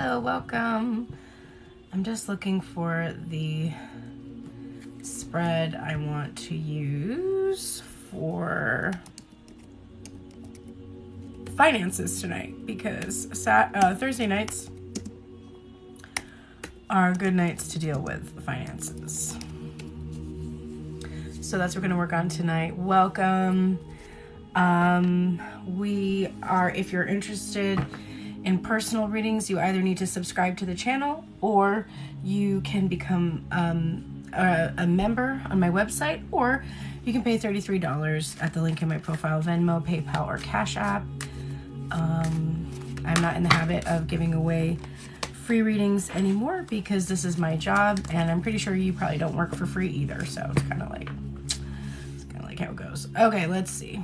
Hello, welcome. I'm just looking for the spread I want to use for finances tonight, because Thursday nights are good nights to deal with finances. So that's what we're going to work on tonight. Welcome. If you're interested in personal readings, you either need to subscribe to the channel or you can become a member on my website, or you can pay $33 at the link in my profile, Venmo, PayPal, or Cash App. I'm not in the habit of giving away free readings anymore because this is my job, and I'm pretty sure you probably don't work for free either, so it's kind of like how it goes. Okay, let's see.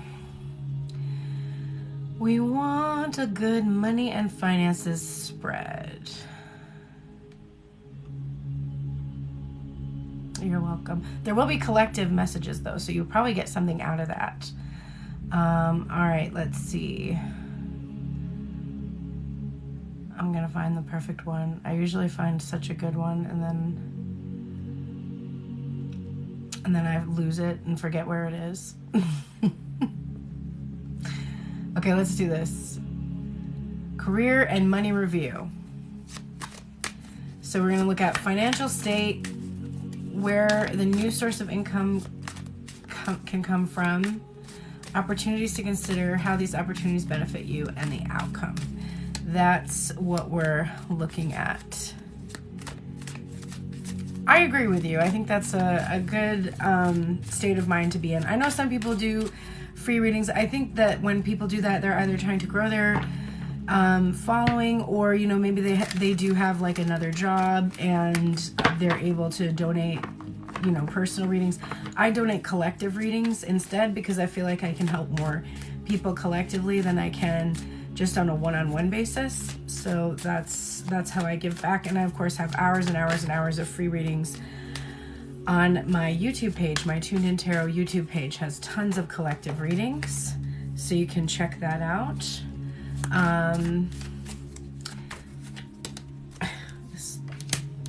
We want a good money and finances spread. You're welcome. There will be collective messages though, so you'll probably get something out of that. All right, let's see. I'm gonna find the perfect one. I usually find such a good one and then I lose it and forget where it is. Okay, let's do this. Career and money review. So we're going to look at financial state, where the new source of income can come from, opportunities to consider, how these opportunities benefit you, and the outcome. That's what we're looking at. I agree with you. I think that's a good state of mind to be in. I know some people do free readings. I think that when people do that, they're either trying to grow their following, or maybe they do have like another job and they're able to donate personal readings. I donate collective readings instead because I feel like I can help more people collectively than I can just on a one-on-one basis. So that's how I give back. And I of course have hours and hours and hours of free readings on my YouTube page. My Tuned In Tarot YouTube page has tons of collective readings, so you can check that out. This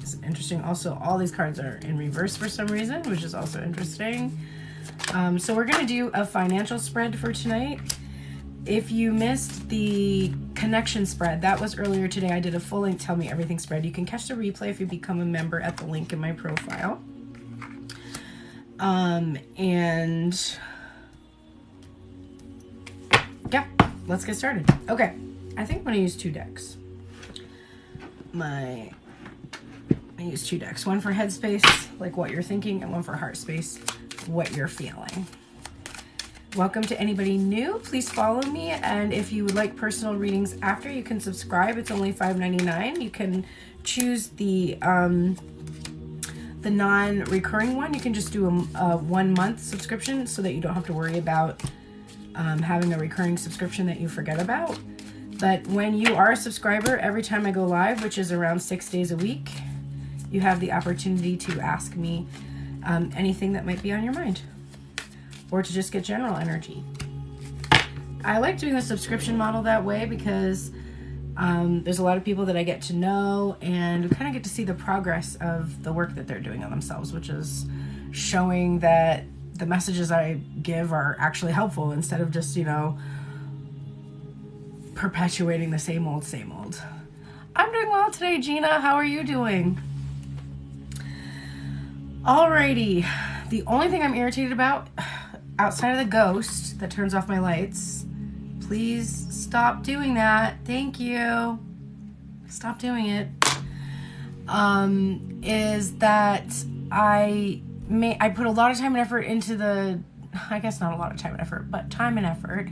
is interesting. Also, all these cards are in reverse for some reason, which is also interesting. So we're going to do a financial spread for tonight. If you missed the connection spread, that was earlier today. I did a full link Tell Me Everything spread. You can catch the replay if you become a member at the link in my profile. And yeah, let's get started. Okay, I think I'm gonna use two decks. I use two decks, one for headspace, like what you're thinking, and one for heart space, what you're feeling. Welcome to anybody new. Please follow me, and if you would like personal readings after, you can subscribe. It's only $5.99. You can choose the non-recurring one. You can just do a 1 month subscription so that you don't have to worry about having a recurring subscription that you forget about. But when you are a subscriber, every time I go live, which is around 6 days a week, you have the opportunity to ask me anything that might be on your mind, or to just get general energy. I like doing the subscription model that way because there's a lot of people that I get to know, and we kind of get to see the progress of the work that they're doing on themselves, which is showing that the messages I give are actually helpful instead of just, perpetuating the same old, same old. I'm doing well today, Gina. How are you doing? Alrighty. The only thing I'm irritated about, outside of the ghost that turns off my lights, please stop doing that. Thank you. Stop doing it. Is that I put a lot of time and effort into I guess not a lot of time and effort, but time and effort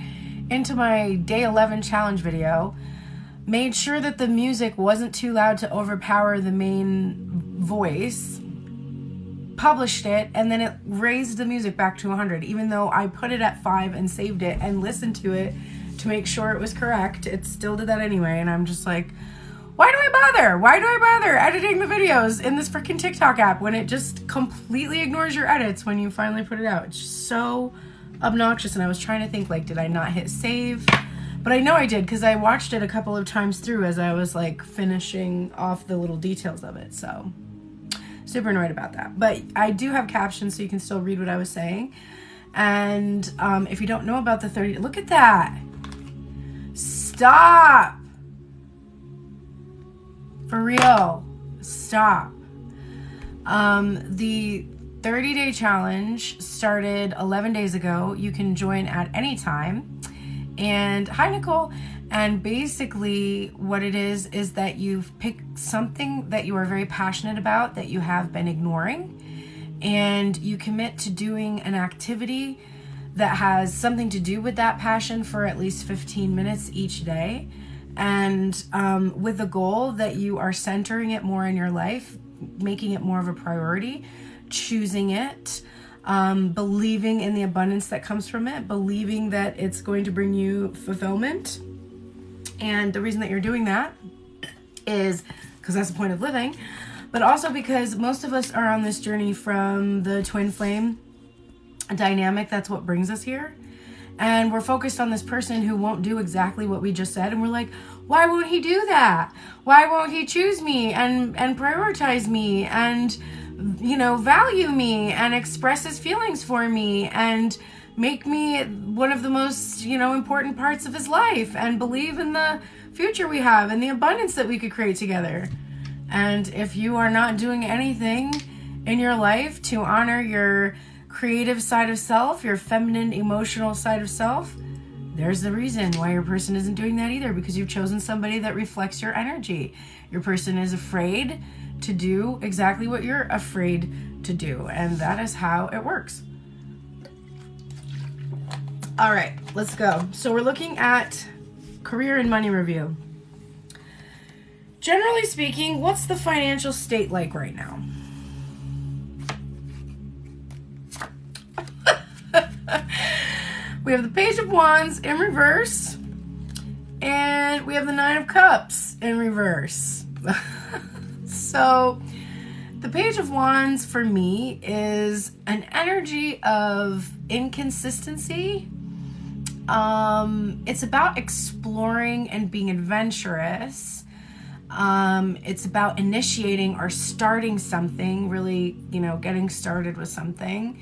into my day 11 challenge video. Made sure that the music wasn't too loud to overpower the main voice. Published it, and then it raised the music back to 100, even though I put it at 5 and saved it and listened to it to make sure it was correct. It still did that anyway, and I'm just like, why do I bother? Why do I bother editing the videos in this freaking TikTok app when it just completely ignores your edits when you finally put it out? It's just so obnoxious. And I was trying to think, like, did I not hit save? But I know I did because I watched it a couple of times through as I was like finishing off the little details of it. So super annoyed about that. But I do have captions so you can still read what I was saying. And if you don't know about the 30, look at that. Stop. For real. Stop. The 30-day challenge started 11 days ago. You can join at any time. And hi, Nicole. And basically what it is that you've picked something that you are very passionate about that you have been ignoring, and you commit to doing an activity that has something to do with that passion for at least 15 minutes each day. And with the goal that you are centering it more in your life, making it more of a priority, choosing it, believing in the abundance that comes from it, believing that it's going to bring you fulfillment. And the reason that you're doing that is because that's the point of living, but also because most of us are on this journey from the twin flame dynamic. That's what brings us here. And we're focused on this person who won't do exactly what we just said. And we're like, why won't he do that? Why won't he choose me and prioritize me and, you know, value me and express his feelings for me and make me one of the most, you know, important parts of his life and believe in the future we have and the abundance that we could create together. And if you are not doing anything in your life to honor your creative side of self, your feminine emotional side of self, there's the reason why your person isn't doing that either, because you've chosen somebody that reflects your energy. Your person is afraid to do exactly what you're afraid to do, and that is how it works. All right, let's go. So we're looking at career and money review. Generally speaking, what's the financial state like right now? We have the Page of Wands in reverse, and we have the Nine of Cups in reverse. So the Page of Wands for me is an energy of inconsistency. It's about exploring and being adventurous. It's about initiating or starting something, really, you know, getting started with something.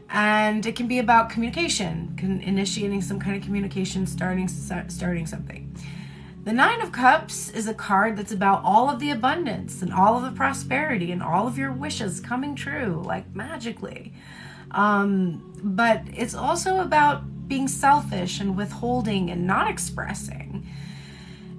And it can be about communication, initiating some kind of communication, starting something. The Nine of Cups is a card that's about all of the abundance and all of the prosperity and all of your wishes coming true, like magically. But it's also about being selfish and withholding and not expressing.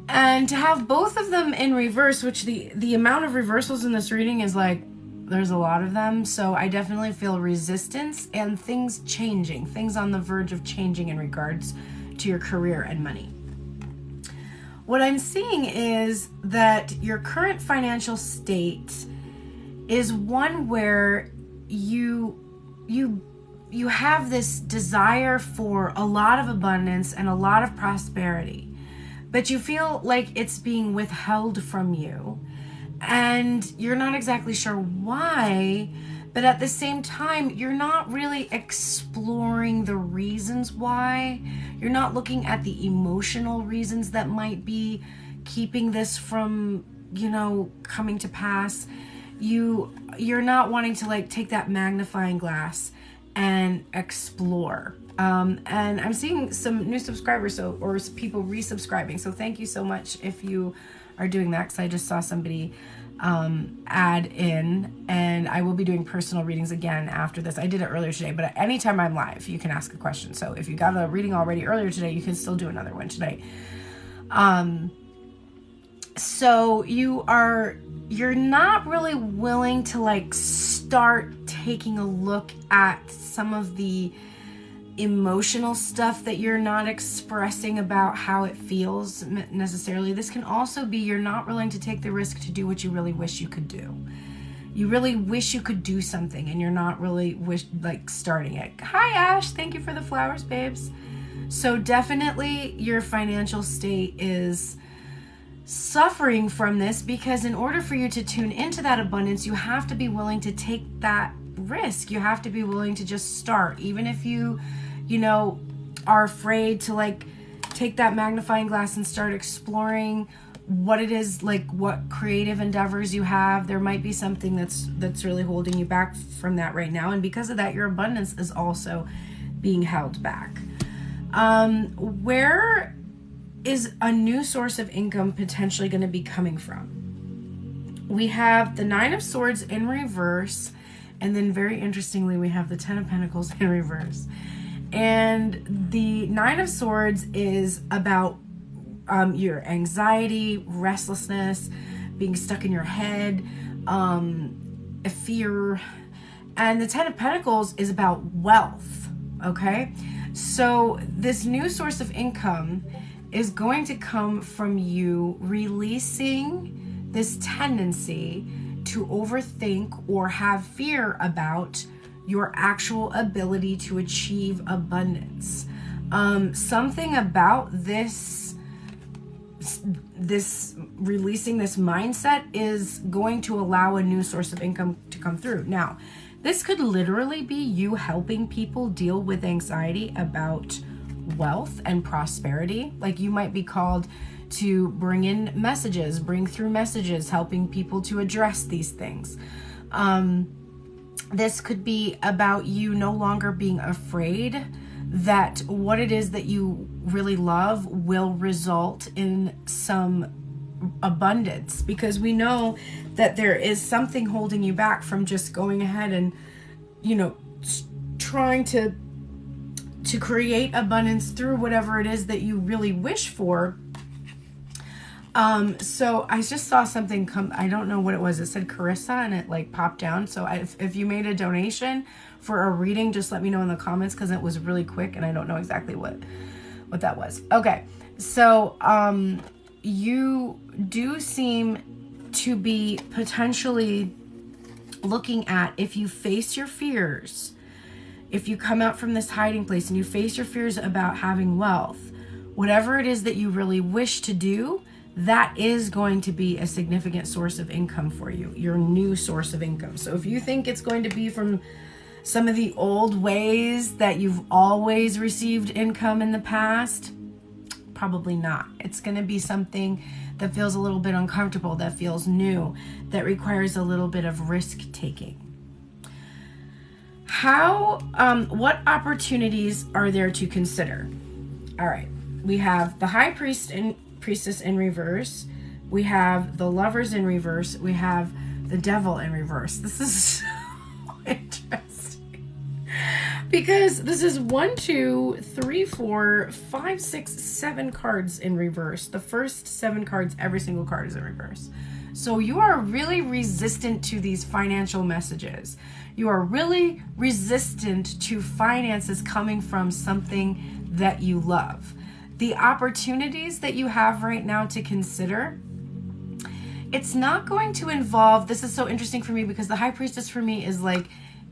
And to have both of them in reverse, which the amount of reversals in this reading is like, there's a lot of them. So I definitely feel resistance and things changing, things on the verge of changing in regards to your career and money. What I'm seeing is that your current financial state is one where you have this desire for a lot of abundance and a lot of prosperity, but you feel like it's being withheld from you. And you're not exactly sure why, but at the same time, you're not really exploring the reasons why. You're not looking at the emotional reasons that might be keeping this from, you know, coming to pass. You're not wanting to like take that magnifying glass and explore. And I'm seeing some new subscribers, or people resubscribing. So thank you so much if you are doing that, because I just saw somebody add in, and I will be doing personal readings again after this. I did it earlier today, but anytime I'm live, you can ask a question. So if you got a reading already earlier today, you can still do another one today. So you're not really willing to like start taking a look at some of the emotional stuff that you're not expressing about how it feels necessarily. This can also be you're not willing to take the risk to do what you really wish you could do. You really wish you could do something and you're not really starting it. Hi Ash, thank you for the flowers, babes. So definitely your financial state is suffering from this, because in order for you to tune into that abundance, you have to be willing to take that risk. You have to be willing to just start, even if you know, are afraid to like take that magnifying glass and start exploring what it is, like what creative endeavors you have. There might be something that's really holding you back from that right now, and because of that, your abundance is also being held back. Where is a new source of income potentially going to be coming from? We have the Nine of Swords in reverse, and then very interestingly, we have the Ten of Pentacles in reverse. And the Nine of Swords is about your anxiety, restlessness, being stuck in your head, fear. And the Ten of Pentacles is about wealth, okay? So this new source of income is going to come from you releasing this tendency to overthink or have fear about your actual ability to achieve abundance. Something about this releasing this mindset is going to allow a new source of income to come through. Now, this could literally be you helping people deal with anxiety about wealth and prosperity. Like you might be called to bring in messages, bring through messages, helping people to address these things. This could be about you no longer being afraid that what it is that you really love will result in some abundance, because we know that there is something holding you back from just going ahead and, trying to create abundance through whatever it is that you really wish for. So I just saw something come, I don't know what it was. It said Carissa and it like popped down. So if you made a donation for a reading, just let me know in the comments, because it was really quick and I don't know exactly what that was. Okay. So, you do seem to be potentially looking at, if you face your fears, if you come out from this hiding place and you face your fears about having wealth, whatever it is that you really wish to do, that is going to be a significant source of income for you, your new source of income. So if you think it's going to be from some of the old ways that you've always received income in the past, probably not. It's going to be something that feels a little bit uncomfortable, that feels new, that requires a little bit of risk taking. What opportunities are there to consider? All right, we have the High Priestess in reverse. We have the Lovers in reverse. We have the Devil in reverse. This is so interesting because this is 1, 2, 3, 4, 5, 6, 7 cards in reverse. The first 7 cards, every single card is in reverse. So you are really resistant to these financial messages. You are really resistant to finances coming from something that you love. The opportunities that you have right now to consider, it's not going to involve, this is so interesting for me because the High Priestess for me is like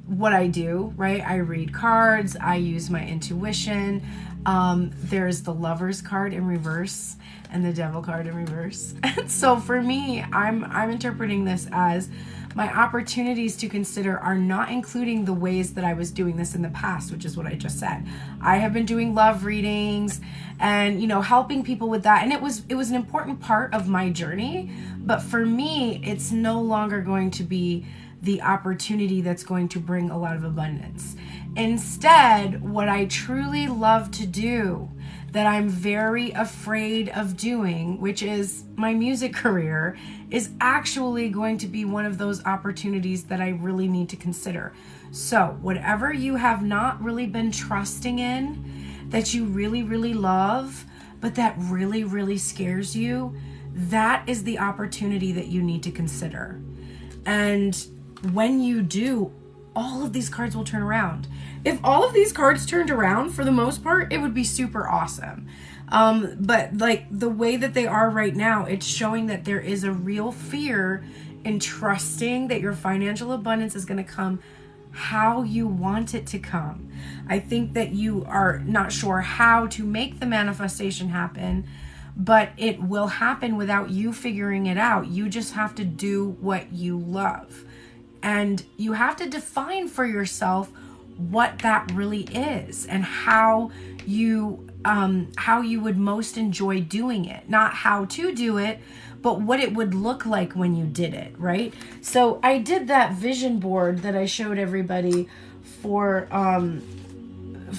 what I do, right? I read cards, I use my intuition. There's the Lovers card in reverse and the Devil card in reverse. And so for me, I'm interpreting this as my opportunities to consider are not including the ways that I was doing this in the past, which is what I just said. I have been doing love readings and, helping people with that. And it was an important part of my journey. But for me, it's no longer going to be the opportunity that's going to bring a lot of abundance. Instead, what I truly love to do, that I'm very afraid of doing, which is my music career, is actually going to be one of those opportunities that I really need to consider. So whatever you have not really been trusting in, that you really, really love, but that really, really scares you, that is the opportunity that you need to consider. And when you do, all of these cards will turn around. If all of these cards turned around, for the most part, it would be super awesome. But like the way that they are right now, it's showing that there is a real fear in trusting that your financial abundance is going to come how you want it to come. I think that you are not sure how to make the manifestation happen, but it will happen without you figuring it out. You just have to do what you love. And you have to define for yourself what that really is and how you how you would most enjoy doing it. Not how to do it, but what it would look like when you did it, right? So I did that vision board that I showed everybody for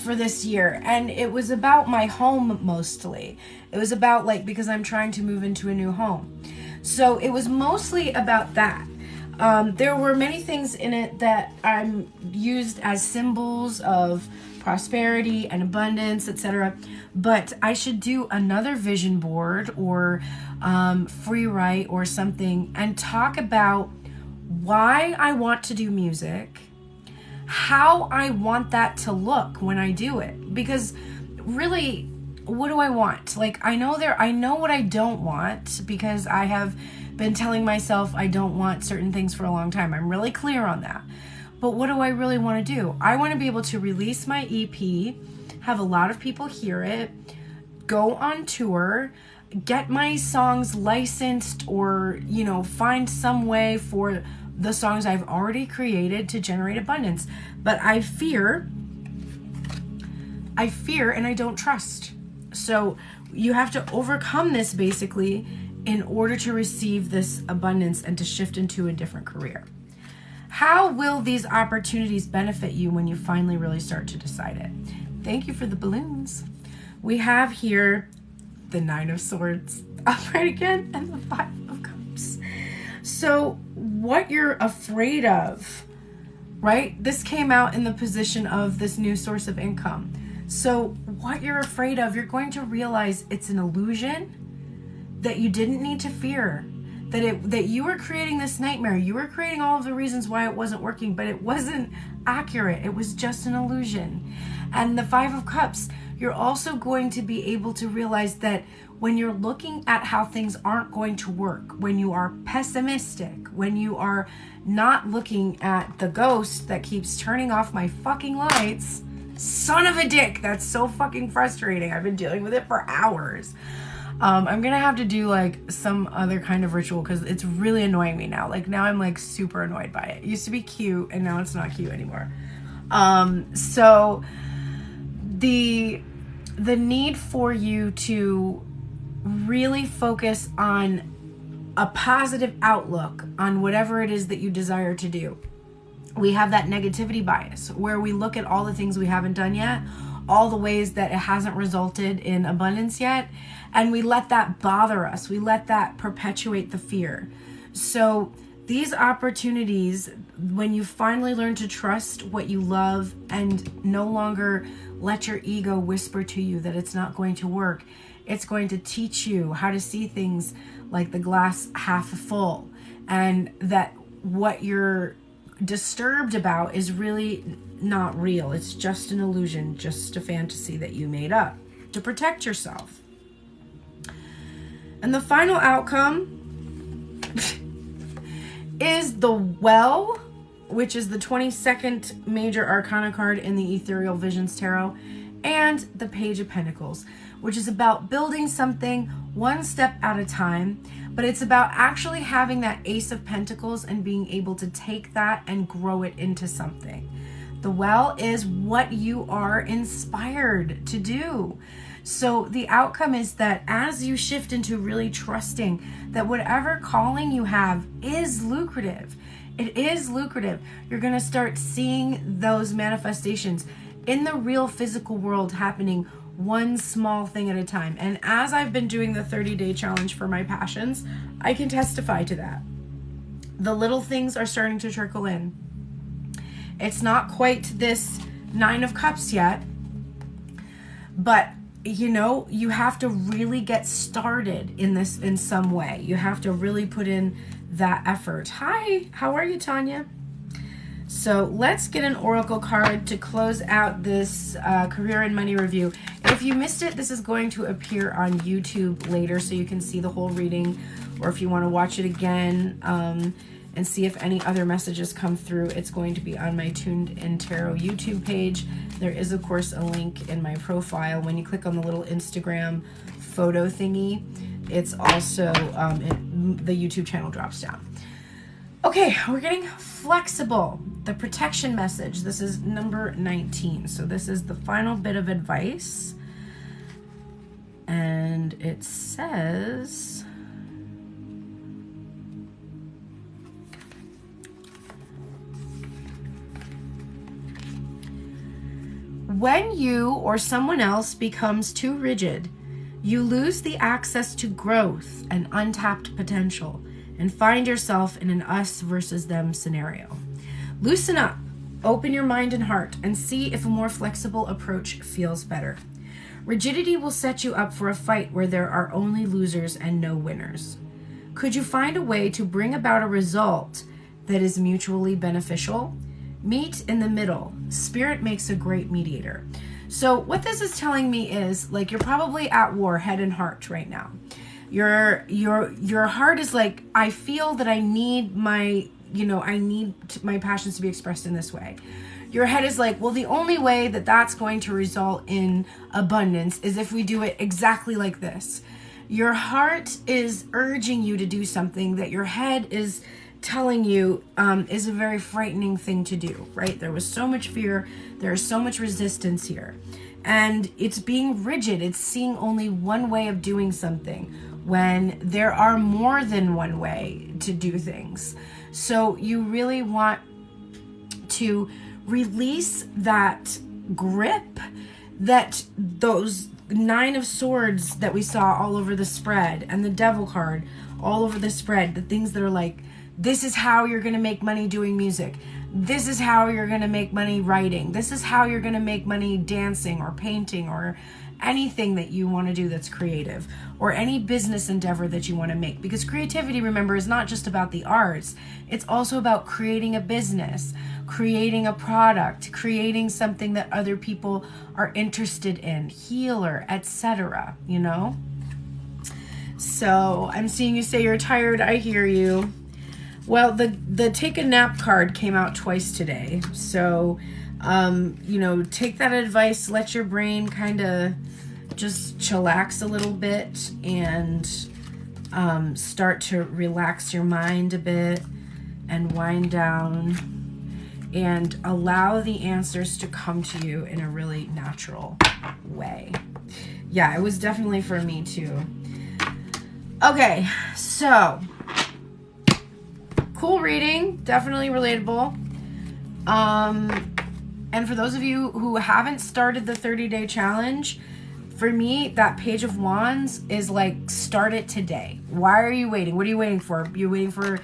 this year, and it was about my home mostly. It was about, like, because I'm trying to move into a new home. So it was mostly about that. There were many things in it that I'm used as symbols of prosperity and abundance, etc. But I should do another vision board or free write or something and talk about why I want to do music, how I want that to look when I do it. Because really, what do I want? Like, I know what I don't want, because I have been telling myself I don't want certain things for a long time. I'm really clear on that. But what do I really want to do? I want to be able to release my EP, have a lot of people hear it, go on tour, get my songs licensed, or, find some way for the songs I've already created to generate abundance. But I fear and I don't trust. So you have to overcome this basically in order to receive this abundance and to shift into a different career. How will these opportunities benefit you when you finally really start to decide it? Thank you for the balloons. We have here the 9 of Swords upright again and the 5 of Cups. So what you're afraid of, right? This came out in the position of this new source of income. So what you're afraid of, you're going to realize it's an illusion that you didn't need to fear. That you were creating this nightmare. You were creating all of the reasons why it wasn't working, but it wasn't accurate. It was just an illusion. And the 5 of Cups, you're also going to be able to realize that when you're looking at how things aren't going to work, when you are pessimistic, when you are not looking at the ghost that keeps turning off my fucking lights, son of a dick, that's so fucking frustrating. I've been dealing with it for hours. I'm gonna have to do like some other kind of ritual because it's really annoying me now. Like, now I'm like super annoyed by it. It used to be cute and now it's not cute anymore. So the need for you to really focus on a positive outlook on whatever it is that you desire to do. We have that negativity bias where we look at all the things we haven't done yet, all the ways that it hasn't resulted in abundance yet, and we let that bother us. We let that perpetuate the fear. So these opportunities, when you finally learn to trust what you love and no longer let your ego whisper to you that it's not going to work, it's going to teach you how to see things like the glass half full, and that what you're disturbed about is really not real. It's just an illusion, just a fantasy that you made up to protect yourself. And the final outcome is the Well, which is the 22nd major arcana card in the Ethereal Visions Tarot, and the Page of Pentacles, which is about building something one step at a time, but it's about actually having that Ace of Pentacles and being able to take that and grow it into something. The Well is what you are inspired to do. So the outcome is that as you shift into really trusting that whatever calling you have is lucrative, it is lucrative, you're going to start seeing those manifestations in the real physical world happening one small thing at a time. And as I've been doing the 30-day challenge for my passions, I can testify to that. The little things are starting to trickle in. It's not quite this 9 of Cups yet, but you have to really get started in this in some way. You have to really put in that effort. Hi, how are you, Tanya? So let's get an oracle card to close out this career and money review. If you missed it, this is going to appear on YouTube later so you can see the whole reading, or if you want to watch it again and see if any other messages come through, it's going to be on my Tuned In Tarot YouTube page. There is, of course, a link in my profile. When you click on the little Instagram photo thingy, it's also, the YouTube channel drops down. Okay, we're getting flexible. The protection message. This is number 19. So this is the final bit of advice. And it says, when you or someone else becomes too rigid, you lose the access to growth and untapped potential and find yourself in an us versus them scenario. Loosen up, open your mind and heart, and see if a more flexible approach feels better. Rigidity will set you up for a fight where there are only losers and no winners. Could you find a way to bring about a result that is mutually beneficial? Meet in the middle. Spirit makes a great mediator. So what this is telling me is, like, you're probably at war, head and heart, right now. Your heart is like, I feel that I need my passions to be expressed in this way. Your head is like, well, the only way that that's going to result in abundance is if we do it exactly like this. Your heart is urging you to do something that your head is telling you is a very frightening thing to do, right? There was so much fear. There is so much resistance here. And it's being rigid. It's seeing only one way of doing something when there are more than one way to do things. So you really want to release that grip, that those 9 of Swords that we saw all over the spread, and the Devil card all over the spread, the things that are like, this is how you're going to make money doing music. This is how you're going to make money writing. This is how you're going to make money dancing or painting or anything that you want to do that's creative, or any business endeavor that you want to make. Because creativity, remember, is not just about the arts. It's also about creating a business, creating a product, creating something that other people are interested in, healer, etc., you know? So I'm seeing you say you're tired. I hear you. Well, the take a nap card came out twice today. So, take that advice, let your brain kind of just chillax a little bit, and start to relax your mind a bit and wind down and allow the answers to come to you in a really natural way. Yeah, it was definitely for me too. Okay, so cool reading, definitely relatable. And for those of you who haven't started the 30-day challenge, for me, that Page of Wands is like, start it today. Why are you waiting? What are you waiting for? You're waiting for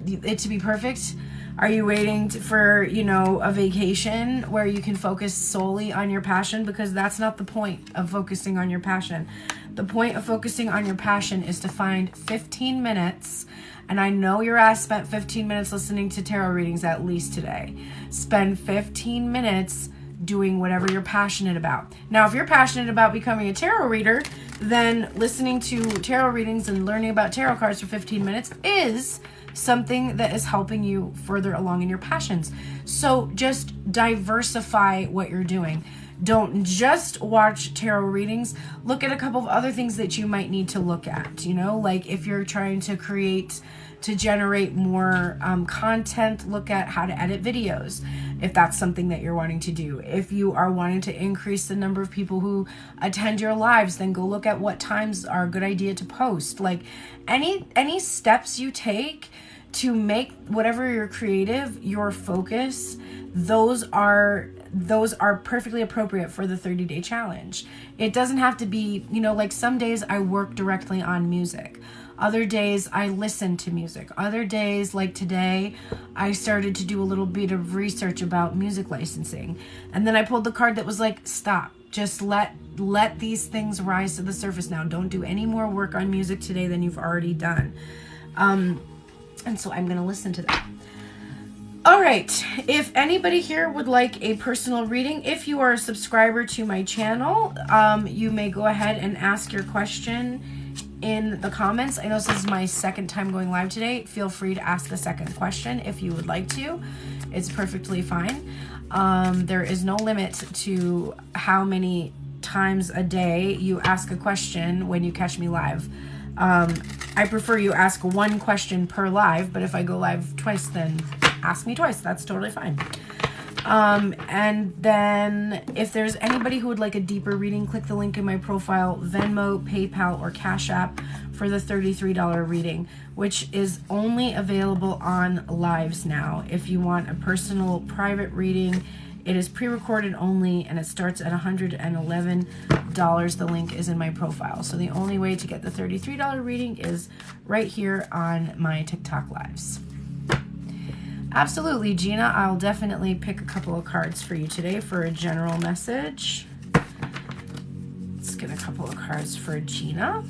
it to be perfect? Are you waiting for, a vacation where you can focus solely on your passion? Because that's not the point of focusing on your passion. The point of focusing on your passion is to find 15 minutes. And I know your ass spent 15 minutes listening to tarot readings at least today. Spend 15 minutes doing whatever you're passionate about. Now, if you're passionate about becoming a tarot reader, then listening to tarot readings and learning about tarot cards for 15 minutes is something that is helping you further along in your passions. So just diversify what you're doing. Don't just watch tarot readings. Look at a couple of other things that you might need to look at, like if you're trying to generate more content, look at how to edit videos, if that's something that you're wanting to do. If you are wanting to increase the number of people who attend your lives, then go look at what times are a good idea to post. Like any steps you take to make whatever you're creative, your focus, those are perfectly appropriate for the 30-day challenge. It doesn't have to be, like some days I work directly on music. Other days I listen to music. Other days, like today, I started to do a little bit of research about music licensing. And then I pulled the card that was like, stop. Just let these things rise to the surface now. Don't do any more work on music today than you've already done. And so I'm going to listen to that. All right. If anybody here would like a personal reading, if you are a subscriber to my channel, you may go ahead and ask your question in the comments. I know this is my second time going live today. Feel free to ask a second question if you would like to. It's perfectly fine. There is no limit to how many times a day you ask a question when you catch me live. I prefer you ask one question per live, but if I go live twice, then ask me twice. That's totally fine. And then if there's anybody who would like a deeper reading, click the link in my profile, Venmo, PayPal, or Cash App for the $33 reading, which is only available on lives now. If you want a personal private reading, it is pre-recorded only, and it starts at $111. The link is in my profile. So the only way to get the $33 reading is right here on my TikTok lives. Absolutely, Gina. I'll definitely pick a couple of cards for you today for a general message. Let's get a couple of cards for Gina.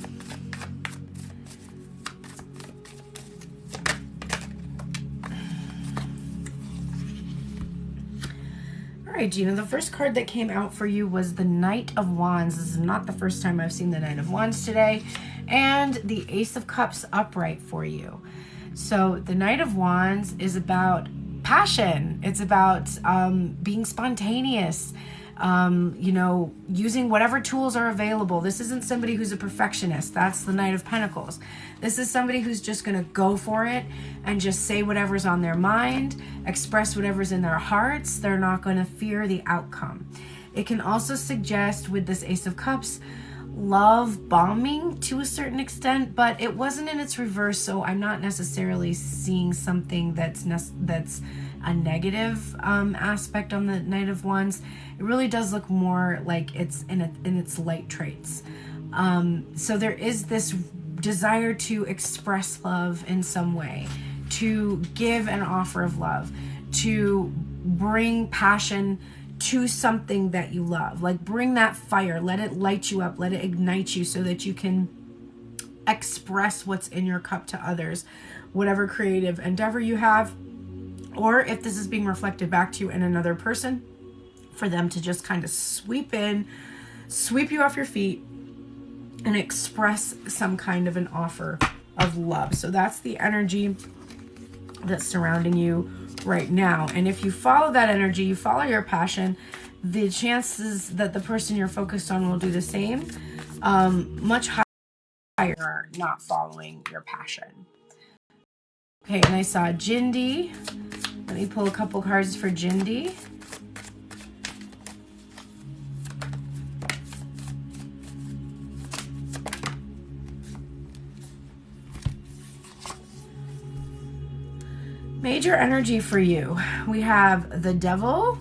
All right, Gina, the first card that came out for you was the Knight of Wands. This is not the first time I've seen the Knight of Wands today. And the Ace of Cups upright for you. So the Knight of Wands is about passion. It's about being spontaneous, you know, using whatever tools are available. This isn't somebody who's a perfectionist. That's the Knight of Pentacles. This is somebody who's just going to go for it and just say whatever's on their mind, express whatever's in their hearts. They're not going to fear the outcome. It can also suggest, with this Ace of Cups, love bombing to a certain extent, but it wasn't in its reverse, so I'm not necessarily seeing something that's a negative aspect on the Knight of Wands. It really does look more like it's in its light traits. So there is this desire to express love in some way, to give an offer of love, to bring passion to something that you love. Like, bring that fire, let it light you up, let it ignite you so that you can express what's in your cup to others, whatever creative endeavor you have, or if this is being reflected back to you in another person, for them to just kind of sweep you off your feet and express some kind of an offer of love. So that's the energy that's surrounding you right now. And if you follow that energy, you follow your passion, the chances that the person you're focused on will do the same, much higher, not following your passion. Okay, and I saw Jindy. Let me pull a couple cards for Jindy. Major energy for you. We have the Devil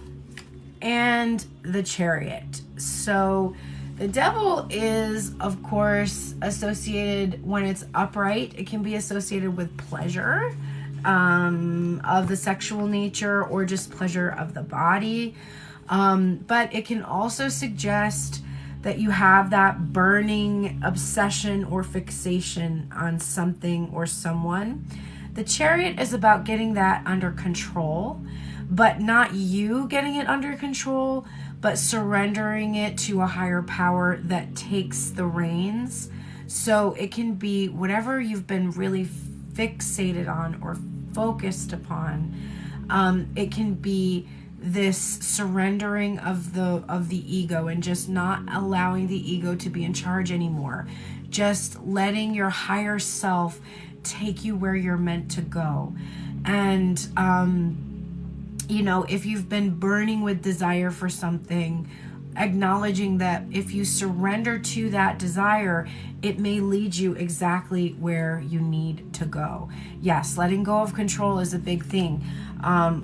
and the Chariot. So the Devil is, of course, associated, when it's upright, it can be associated with pleasure of the sexual nature, or just pleasure of the body. But it can also suggest that you have that burning obsession or fixation on something or someone. The Chariot is about getting that under control, but not you getting it under control, but surrendering it to a higher power that takes the reins. So it can be whatever you've been really fixated on or focused upon. It can be this surrendering of the ego, and just not allowing the ego to be in charge anymore. Just letting your higher self take you where you're meant to go. And you know, if you've been burning with desire for something, acknowledging that if you surrender to that desire, it may lead you exactly where you need to go. Yes, letting go of control is a big thing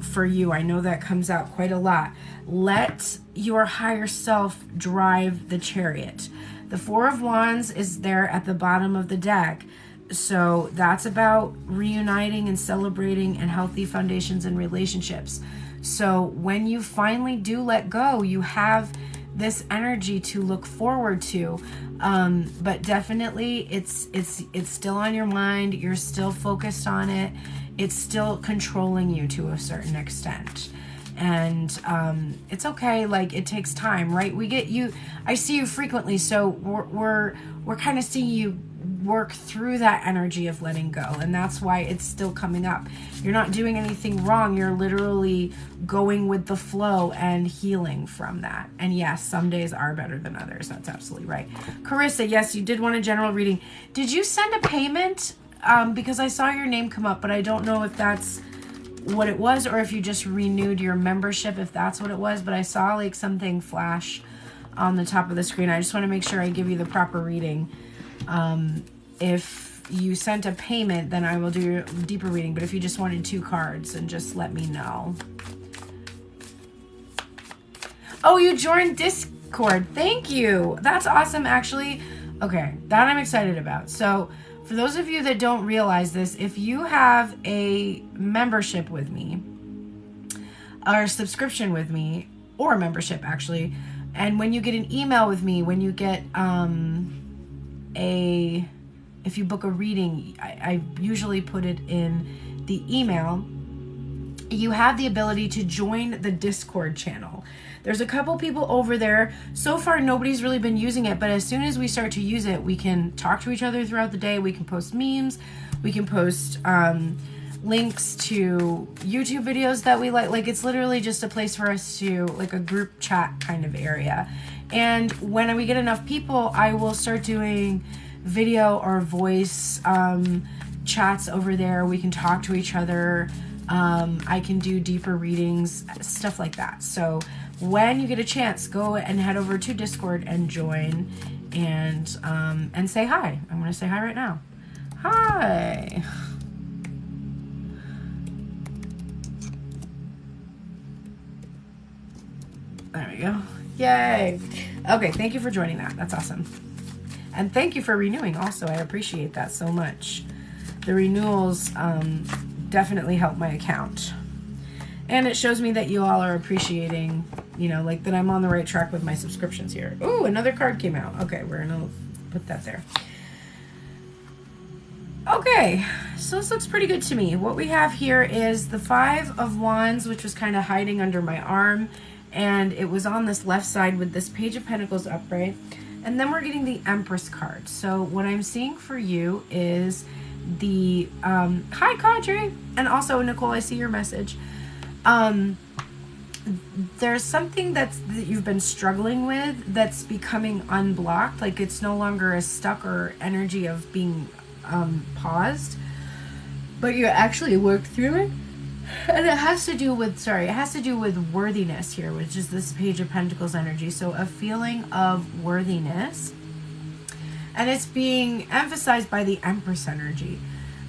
for you. I know that comes out quite a lot. Let your higher self drive the Chariot. The Four of Wands is there at the bottom of the deck. So that's about reuniting and celebrating and healthy foundations and relationships. So when you finally do let go, you have this energy to look forward to. But definitely it's still on your mind. You're still focused on it. It's still controlling you to a certain extent. And it's okay. Like, it takes time, right? I see you frequently. So we're kind of seeing you work through that energy of letting go, and that's why it's still coming up. You're not doing anything wrong. You're literally going with the flow and healing from that. And yes, some days are better than others. That's absolutely right. Carissa, yes, you did want a general reading. Did you send a payment? Because I saw your name come up, but I don't know if that's what it was, or if you just renewed your membership, if that's what it was. But I saw like something flash on the top of the screen. I just want to make sure I give you the proper reading. If you sent a payment, then I will do your deeper reading. But if you just wanted 2 cards, then just let me know. Oh, you joined Discord. Thank you. That's awesome, actually. Okay, that I'm excited about. So for those of you that don't realize this, if you have a membership with me, or a subscription with me, or a membership actually, and when you get an email with me, when you get if you book a reading, I usually put it in the email, you have the ability to join the Discord channel. There's a couple people over there. So far, nobody's really been using it, but as soon as we start to use it, we can talk to each other throughout the day. We can post memes. We can post links to YouTube videos that we like. Like, it's literally just a place for us to, like a group chat kind of area. And when we get enough people, I will start doing video or voice chats over there. We can talk to each other. I can do deeper readings, stuff like that. So when you get a chance, go and head over to Discord and join and say hi. I'm going to say hi right now. Hi. There we go. Yay. Okay, thank you for joining that. That's awesome. And thank you for renewing also. I appreciate that so much. The renewals definitely help my account. And it shows me that you all are appreciating, you know, like that I'm on the right track with my subscriptions here. Ooh, another card came out. Okay, we're gonna put that there. Okay, so this looks pretty good to me. What we have here is the 5 of Wands, which was kind of hiding under my arm, and it was on this left side with this Page of Pentacles upright. And then we're getting the Empress card. So what I'm seeing for you is the hi Cadre, and also Nicole, I see your message. There's something that you've been struggling with that's becoming unblocked, like it's no longer a stuck or energy of being paused, but you actually worked through it. And it has to do with worthiness here, which is this Page of Pentacles energy. So a feeling of worthiness, and it's being emphasized by the Empress energy.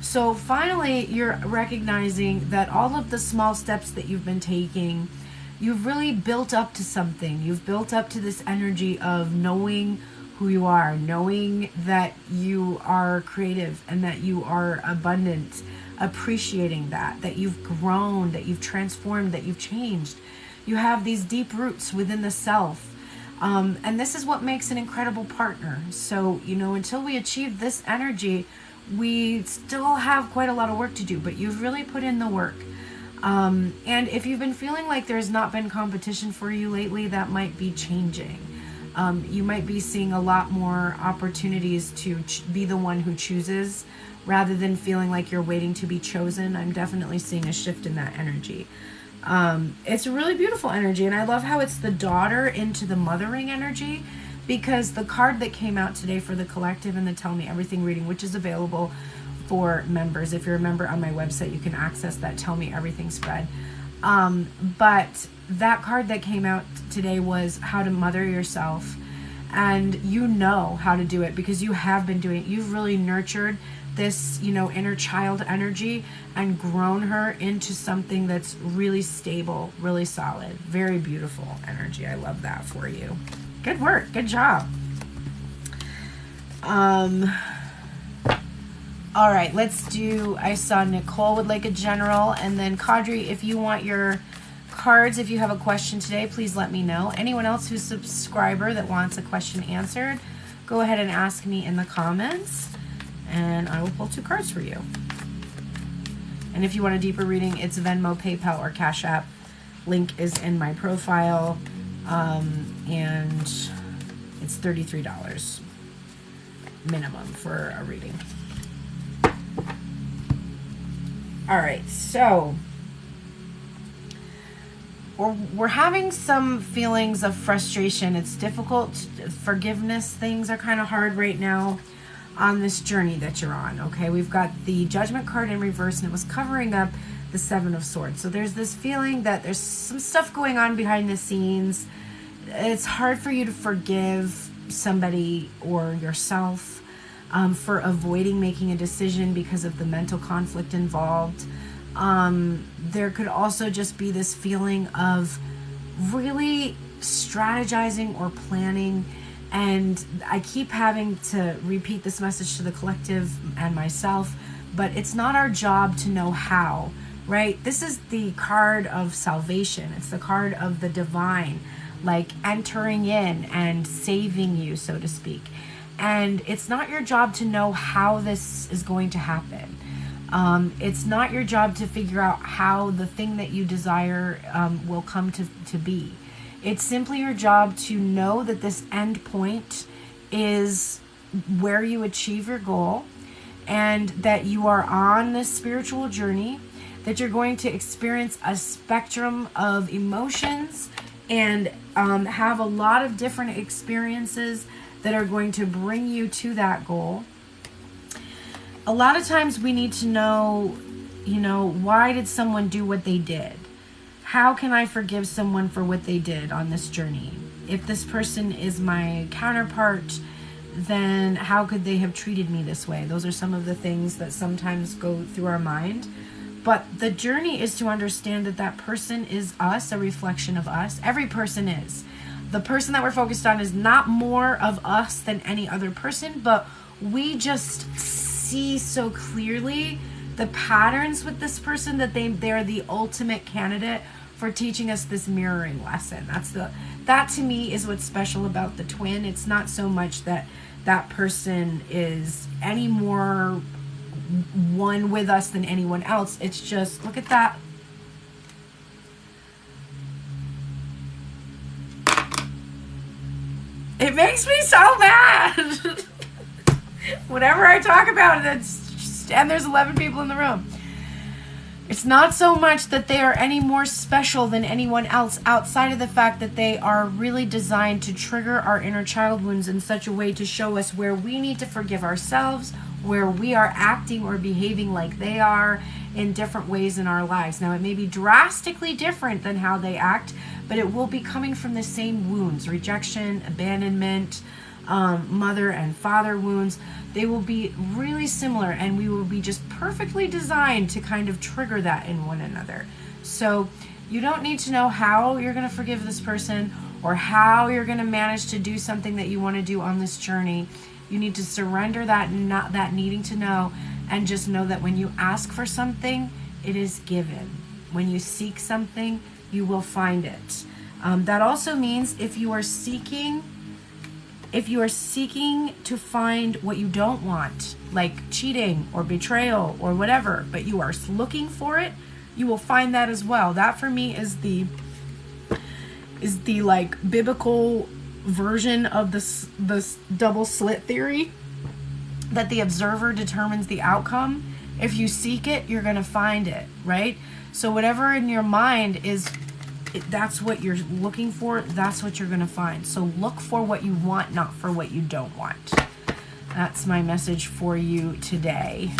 So finally, you're recognizing that all of the small steps that you've been taking, you've really built up to something. You've built up to this energy of knowing who you are, knowing that you are creative and that you are abundant, appreciating that you've grown, that you've transformed, that you've changed. You have these deep roots within the self. And this is what makes an incredible partner. So, you know, until we achieve this energy, we still have quite a lot of work to do, but you've really put in the work. And if you've been feeling like there's not been competition for you lately, that might be changing. You might be seeing a lot more opportunities to be the one who chooses rather than feeling like you're waiting to be chosen. I'm definitely seeing a shift in that energy. It's a really beautiful energy, and I love how it's the daughter into the mothering energy, because the card that came out today for the collective and the Tell Me Everything reading, which is available for members. If you're a member on my website, you can access that Tell Me Everything spread. But that card that came out today was how to mother yourself, and you know how to do it because you have been doing it. You've really nurtured this, you know, inner child energy and grown her into something that's really stable, really solid, very beautiful energy. I love that for you. Good work. Good job. All right, let's do, I saw Nicole would like a general, and then Cadre, if you want your cards, if you have a question today, please let me know. Anyone else who's a subscriber that wants a question answered, go ahead and ask me in the comments, and I will pull 2 cards for you. And if you want a deeper reading, it's Venmo, PayPal, or Cash App. Link is in my profile, and it's $33 minimum for a reading. All right, so we're having some feelings of frustration. It's difficult. Forgiveness, things are kind of hard right now on this journey that you're on, okay? We've got the Judgment card in reverse, and it was covering up the Seven of Swords. So there's this feeling that there's some stuff going on behind the scenes. It's hard for you to forgive somebody or yourself for avoiding making a decision because of the mental conflict involved. There could also just be this feeling of really strategizing or planning. And I keep having to repeat this message to the collective and myself, but it's not our job to know how, right? This is the card of salvation. It's the card of the divine, like entering in and saving you, so to speak. And it's not your job to know how this is going to happen. It's not your job to figure out how the thing that you desire will come to be. It's simply your job to know that this end point is where you achieve your goal, and that you are on this spiritual journey, that you're going to experience a spectrum of emotions and have a lot of different experiences that are going to bring you to that goal. A lot of times we need to know, why did someone do what they did? How can I forgive someone for what they did on this journey? If this person is my counterpart, then how could they have treated me this way? Those are some of the things that sometimes go through our mind. But the journey is to understand that that person is us, a reflection of us. Every person is. The person that we're focused on is not more of us than any other person, but we just see so clearly the patterns with this person that they're the ultimate candidate for teaching us this mirroring lesson. That to me is what's special about the twin. It's not so much that that person is any more one with us than anyone else. It's just, look at that. It makes me so mad. Whenever I talk about it, and there's 11 people in the room. It's not so much that they are any more special than anyone else, outside of the fact that they are really designed to trigger our inner child wounds in such a way to show us where we need to forgive ourselves, where we are acting or behaving like they are in different ways in our lives. Now, it may be drastically different than how they act, but it will be coming from the same wounds: rejection, abandonment, mother and father wounds. They will be really similar, and we will be just perfectly designed to kind of trigger that in one another. So you don't need to know how you're going to forgive this person or how you're going to manage to do something that you want to do on this journey. You need to surrender that, not that needing to know, and just know that when you ask for something, it is given. When you seek something, you will find it. That also means if you are seeking to find what you don't want, like cheating or betrayal or whatever, but you are looking for it, you will find that as well. That for me is the like biblical version of this double slit theory, that the observer determines the outcome. If you seek it, you're going to find it, right? So whatever in your mind is, that's what you're looking for, that's what you're going to find. So look for what you want, not for what you don't want. That's my message for you today.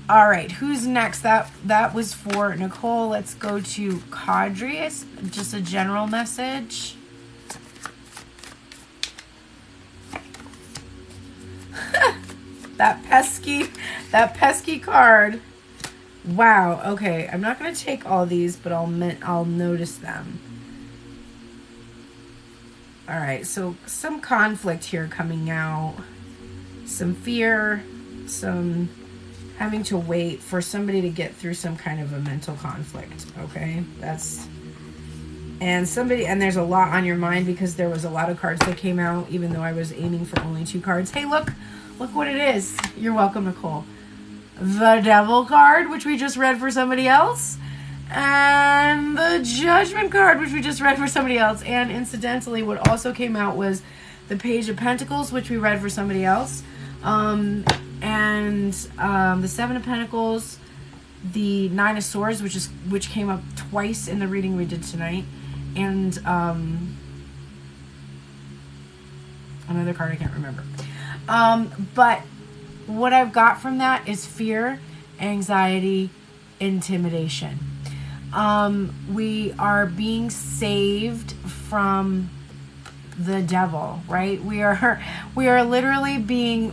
All right, who's next? That was for Nicole. Let's go to Kadri. It's just a general message. that pesky card. Wow, okay, I'm not going to take all these, but I'll notice them. All right, so some conflict here coming out. Some fear, some having to wait for somebody to get through some kind of a mental conflict, okay? And there's a lot on your mind because there was a lot of cards that came out, even though I was aiming for only 2 cards. Hey, look what it is. You're welcome, Nicole. The Devil card, which we just read for somebody else, and the Judgment card, which we just read for somebody else. And incidentally, what also came out was the Page of Pentacles, which we read for somebody else, and the Seven of Pentacles, the Nine of Swords, which came up twice in the reading we did tonight, and another card I can't remember. But what I've got from that is fear anxiety, intimidation. We are being saved from the devil, right? We're literally being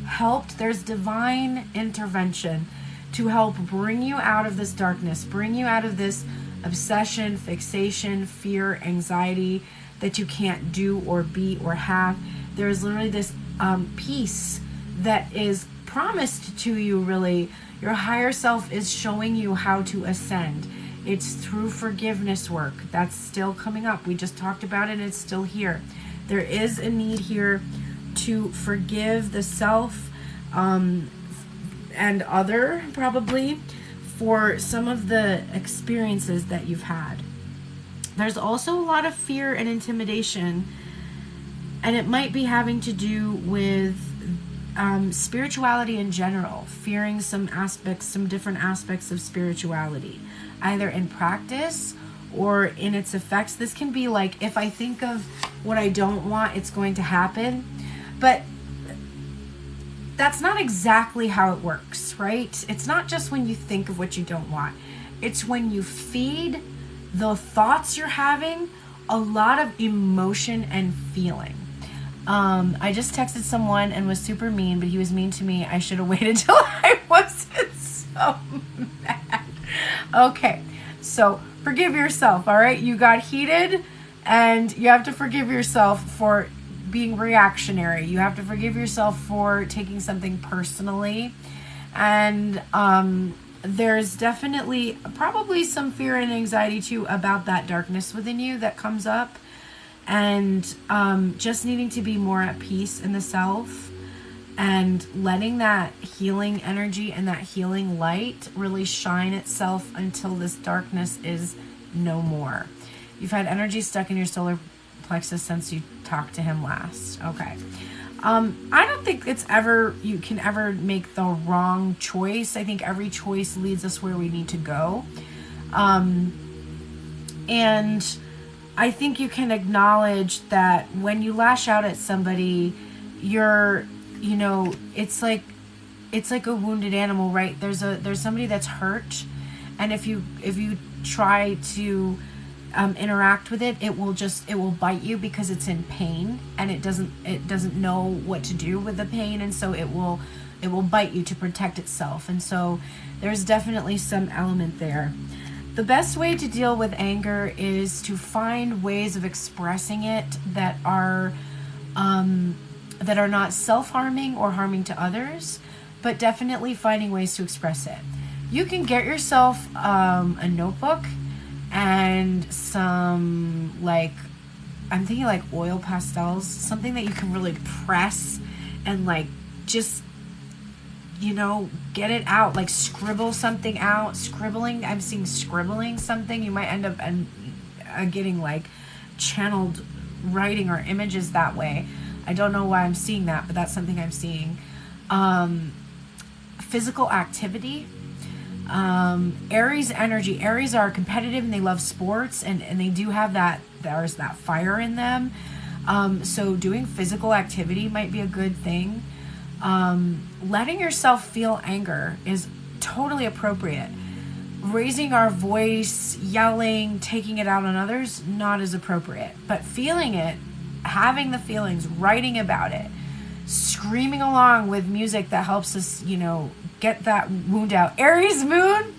helped. There's divine intervention to help bring you out of this darkness, bring you out of this obsession, fixation, fear, anxiety that you can't do or be or have. There's literally this peace that is promised to you, really. Your higher self is showing you how to ascend. It's through forgiveness work. That's still coming up. We just talked about it and it's still here. There is a need here to forgive the self and other, probably, for some of the experiences that you've had. There's also a lot of fear and intimidation, and it might be having to do with spirituality in general, fearing some different aspects of spirituality, either in practice or in its effects. This can be like, if I think of what I don't want, it's going to happen. But that's not exactly how it works, right? It's not just when you think of what you don't want. It's when you feed the thoughts you're having a lot of emotion and feeling. I just texted someone and was super mean, but he was mean to me. I should have waited till I wasn't so mad. Okay, so forgive yourself, all right? You got heated, and you have to forgive yourself for being reactionary. You have to forgive yourself for taking something personally. And there's definitely probably some fear and anxiety too about that darkness within you that comes up. And just needing to be more at peace in the self and letting that healing energy and that healing light really shine itself until this darkness is no more. You've had energy stuck in your solar plexus since you talked to him last. Okay. I don't think you can ever make the wrong choice. I think every choice leads us where we need to go. And I think you can acknowledge that when you lash out at somebody, it's like a wounded animal, right? There's somebody that's hurt, and if you try to interact with it, it will bite you because it's in pain and it doesn't know what to do with the pain, and so it will bite you to protect itself. And so there's definitely some element there. The best way to deal with anger is to find ways of expressing it that are not self-harming or harming to others, but definitely finding ways to express it. You can get yourself a notebook and some, I'm thinking like oil pastels, something that you can really press and just get it out, scribble something out. I'm seeing scribbling something. You might end up getting channeled writing or images that way. I don't know why I'm seeing that, but that's something I'm seeing. Physical activity. Aries energy. Aries are competitive and they love sports, and they do have there's that fire in them. So doing physical activity might be a good thing. Letting yourself feel anger is totally appropriate. Raising our voice, yelling, taking it out on others, not as appropriate. But feeling it, having the feelings, writing about it, screaming along with music that helps us, get that wound out. Aries moon,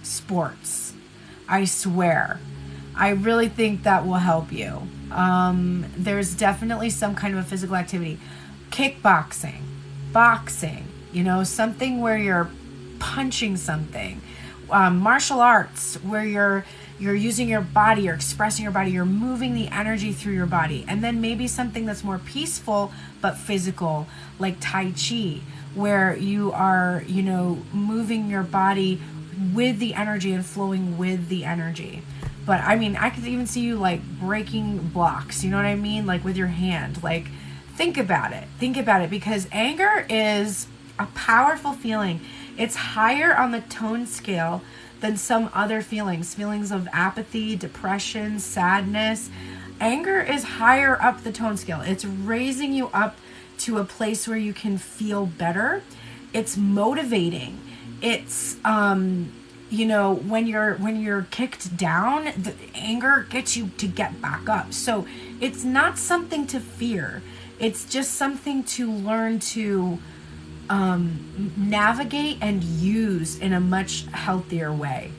sports. I swear. I really think that will help you. There's definitely some kind of a physical activity. Kickboxing, boxing, something where you're punching something. Martial arts, where you're using your body, you're expressing your body, you're moving the energy through your body. And then maybe something that's more peaceful but physical, like Tai Chi, where you are, moving your body with the energy and flowing with the energy. But I could even see you breaking blocks, you know what I mean? With your hand. Think about it, because anger is a powerful feeling. It's higher on the tone scale than some other feelings of apathy, depression, sadness. Anger is higher up the tone scale. It's raising you up to a place where you can feel better. It's motivating. It's you know, when you're kicked down, the anger gets you to get back up. So it's not something to fear. It's just something to learn to navigate and use in a much healthier way.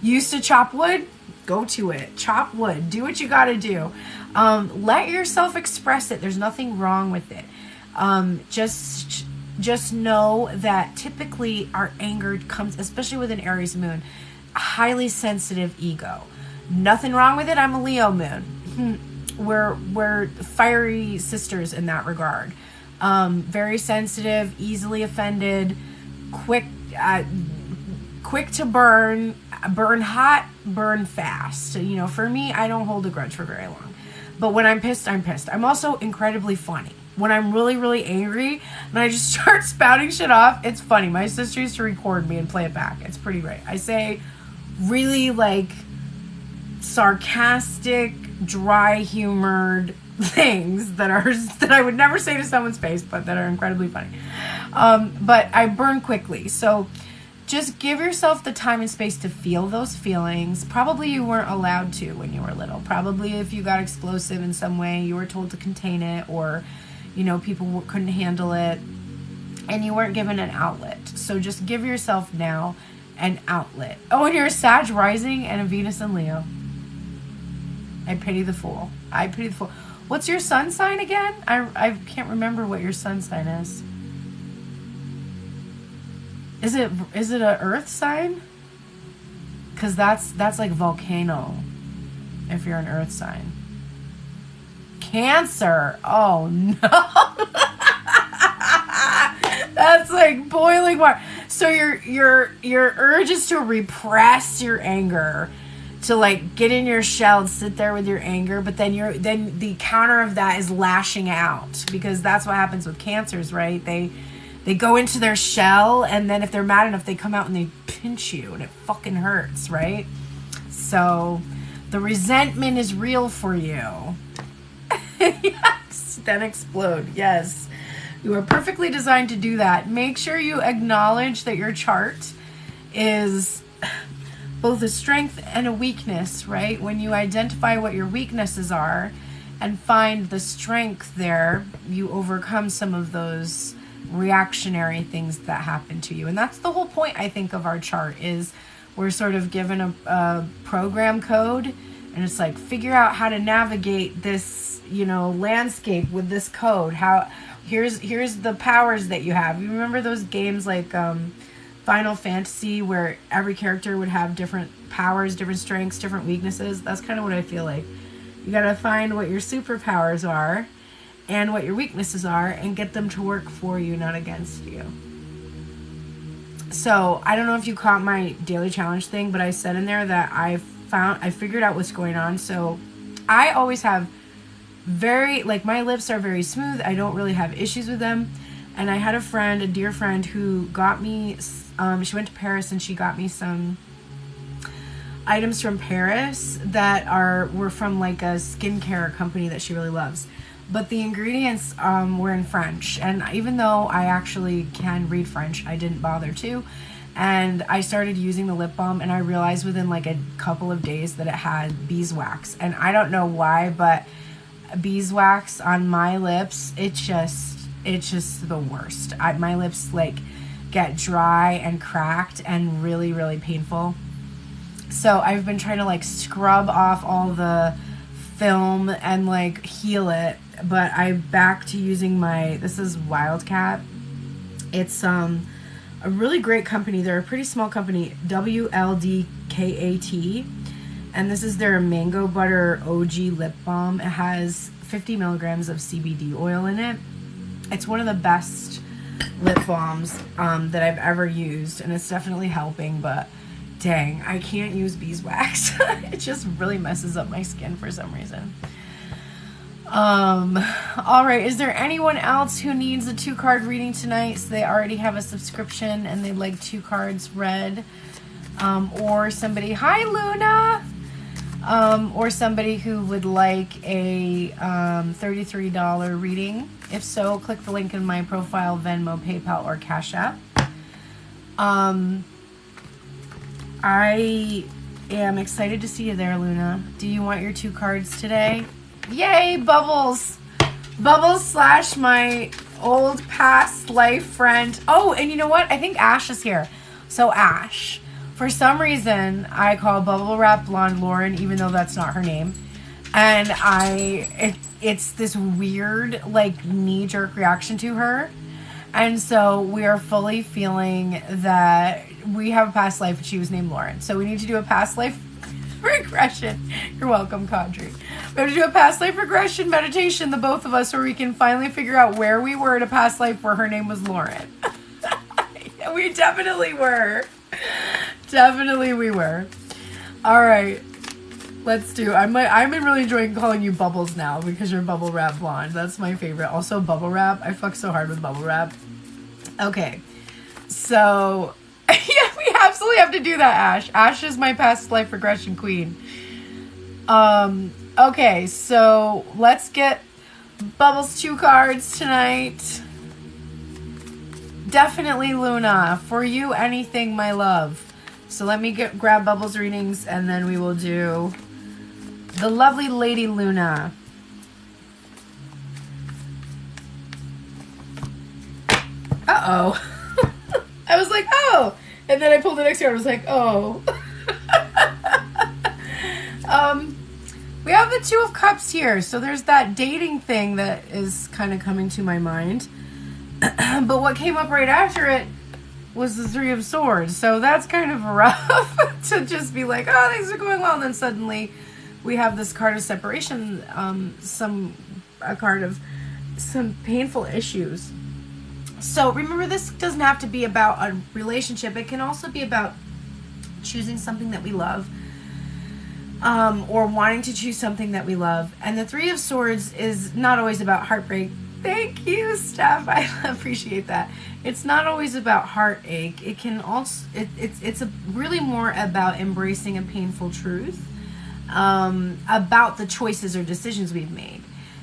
Used to chop wood? Go to it. Chop wood. Do what you got to do. Let yourself express it. There's nothing wrong with it. Just know that typically our anger comes, especially with an Aries moon, a highly sensitive ego. Nothing wrong with it. I'm a Leo moon. We're fiery sisters in that regard. Very sensitive, easily offended, quick to burn hot, burn fast. You know, for me, I don't hold a grudge for very long. But when I'm pissed, I'm pissed. I'm also incredibly funny. When I'm really, really angry and I just start spouting shit off, it's funny. My sister used to record me and play it back. It's pretty great. I say really like sarcastic, dry humored things that I would never say to someone's face, but that are incredibly funny. But I burn quickly. So just give yourself the time and space to feel those feelings. Probably you weren't allowed to when you were little. Probably if you got explosive in some way, you were told to contain it, or, you know, people couldn't handle it and you weren't given an outlet. So just give yourself now an outlet. Oh, and you're a Sag rising and a Venus and Leo. I pity the fool. I pity the fool. What's your sun sign again? I can't remember what your sun sign is. Is it a earth sign? Because that's like volcano if you're an earth sign. Cancer. Oh no. That's like boiling water. So your urge is to repress your anger, to like get in your shell and sit there with your anger, but then the counter of that is lashing out, because that's what happens with cancers, right? They go into their shell, and then if they're mad enough, they come out and they pinch you, and it fucking hurts, right? So the resentment is real for you. Yes, then explode. Yes, you are perfectly designed to do that. Make sure you acknowledge that your chart is both a strength and a weakness, right? When you identify what your weaknesses are and find the strength there, you overcome some of those reactionary things that happen to you. And that's the whole point, I think, of our chart, is we're sort of given a program code, and it's like, figure out how to navigate this, you know, landscape with this code. Here's the powers that you have. You remember those games like Final Fantasy, where every character would have different powers, different strengths, different weaknesses? That's kind of what I feel like. You gotta find what your superpowers are and what your weaknesses are, and get them to work for you, not against you. So I don't know if you caught my daily challenge thing, but I said in there that I figured out what's going on. So I always have my lips are very smooth. I don't really have issues with them. And I had a dear friend, who got me, she went to Paris and she got me some items from Paris that were from like a skincare company that she really loves. But the ingredients were in French, and even though I actually can read French, I didn't bother to. And I started using the lip balm, and I realized within like a couple of days that it had beeswax. And I don't know why, but beeswax on my lips, it's just the worst. My lips like get dry and cracked and really, really painful. So I've been trying to like scrub off all the film and like heal it, but I'm back to using this is Wildcat. It's a really great company. They're a pretty small company, WLDKAT, and this is their Mango Butter OG lip balm. It has 50 milligrams of CBD oil in it. It's one of the best lip balms that I've ever used, and it's definitely helping, but dang, I can't use beeswax. It just really messes up my skin for some reason. All right, is there anyone else who needs a 2-card reading tonight? So they already have a subscription and they'd like 2 cards read, or somebody, hi Luna. or somebody who would like a $33 reading. If so, click the link in my profile, Venmo, PayPal, or Cash App. I am excited to see you there, Luna. Do you want your 2 cards today? Yay, Bubbles! Bubbles slash my old past life friend. Oh, and you know what? I think Ash is here. So Ash. For some reason, I call Bubble Wrap Blonde Lauren, even though that's not her name. And it's this weird, like, knee-jerk reaction to her. And so we are fully feeling that we have a past life and she was named Lauren. So we need to do a past life regression. You're welcome, Cadre. We have to do a past life regression meditation, the both of us, where we can finally figure out where we were in a past life where her name was Lauren. We definitely were. Definitely we were. All right. Let's do. I'm really enjoying calling you Bubbles now because you're Bubble Wrap Blonde. That's my favorite. Also Bubble Wrap. I fuck so hard with Bubble Wrap. Okay. So, yeah, we absolutely have to do that, Ash. Ash is my past life regression queen. Okay, so let's get Bubbles 2 cards tonight. Definitely Luna. For you, anything, my love. So let me grab Bubbles readings and then we will do the lovely Lady Luna. Uh-oh. I was like, oh. And then I pulled the next card. I was like, oh. We have the 2 of Cups here. So there's that dating thing that is kind of coming to my mind. But what came up right after it was the 3 of Swords. So that's kind of rough to just be like, oh, things are going well. And then suddenly we have this card of separation, a card of some painful issues. So remember, this doesn't have to be about a relationship. It can also be about choosing something that we love, or wanting to choose something that we love. And the 3 of Swords is not always about heartbreak. Thank you, Steph. I appreciate that. It's not always about heartache. It can also, it's really more about embracing a painful truth about the choices or decisions we've made.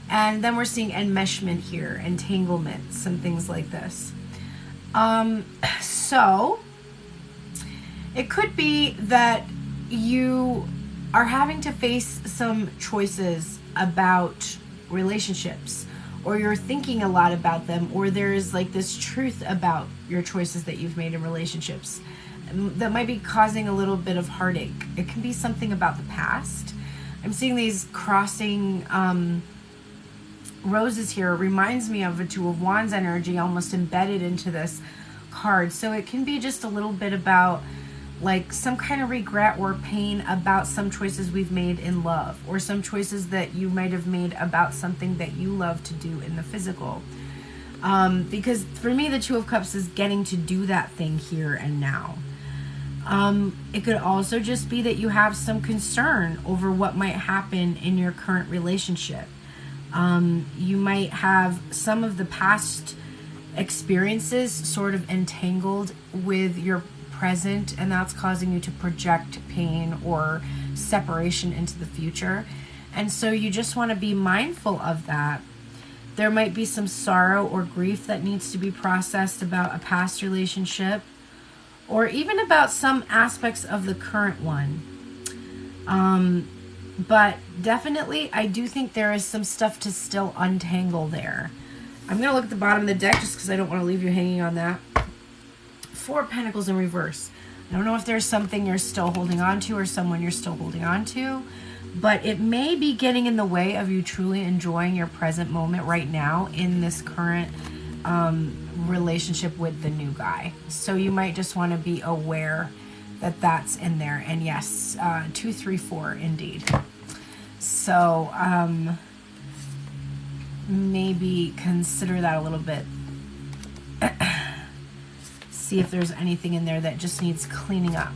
And then we're seeing enmeshment here, entanglement, some things like this. So it could be that you are having to face some choices about relationships, or you're thinking a lot about them, or there's like this truth about your choices that you've made in relationships that might be causing a little bit of heartache. It can be something about the past. I'm seeing these crossing roses here. It reminds me of a 2 of Wands energy almost embedded into this card. So it can be just a little bit about like some kind of regret or pain about some choices we've made in love, or some choices that you might have made about something that you love to do in the physical. Because for me, the 2 of Cups is getting to do that thing here and now. It could also just be that you have some concern over what might happen in your current relationship. You might have some of the past experiences sort of entangled with your present, and that's causing you to project pain or separation into the future. And so you just want to be mindful of that. There might be some sorrow or grief that needs to be processed about a past relationship, or even about some aspects of the current one. But definitely, I do think there is some stuff to still untangle there. I'm going to look at the bottom of the deck just because I don't want to leave you hanging on that. 4 of Pentacles in reverse. I don't know if there's something you're still holding on to or someone you're still holding on to, but it may be getting in the way of you truly enjoying your present moment right now in this current relationship with the new guy. So you might just want to be aware that that's in there. And yes, 2, 3, 4 indeed. So maybe consider that a little bit. See if there's anything in there that just needs cleaning up.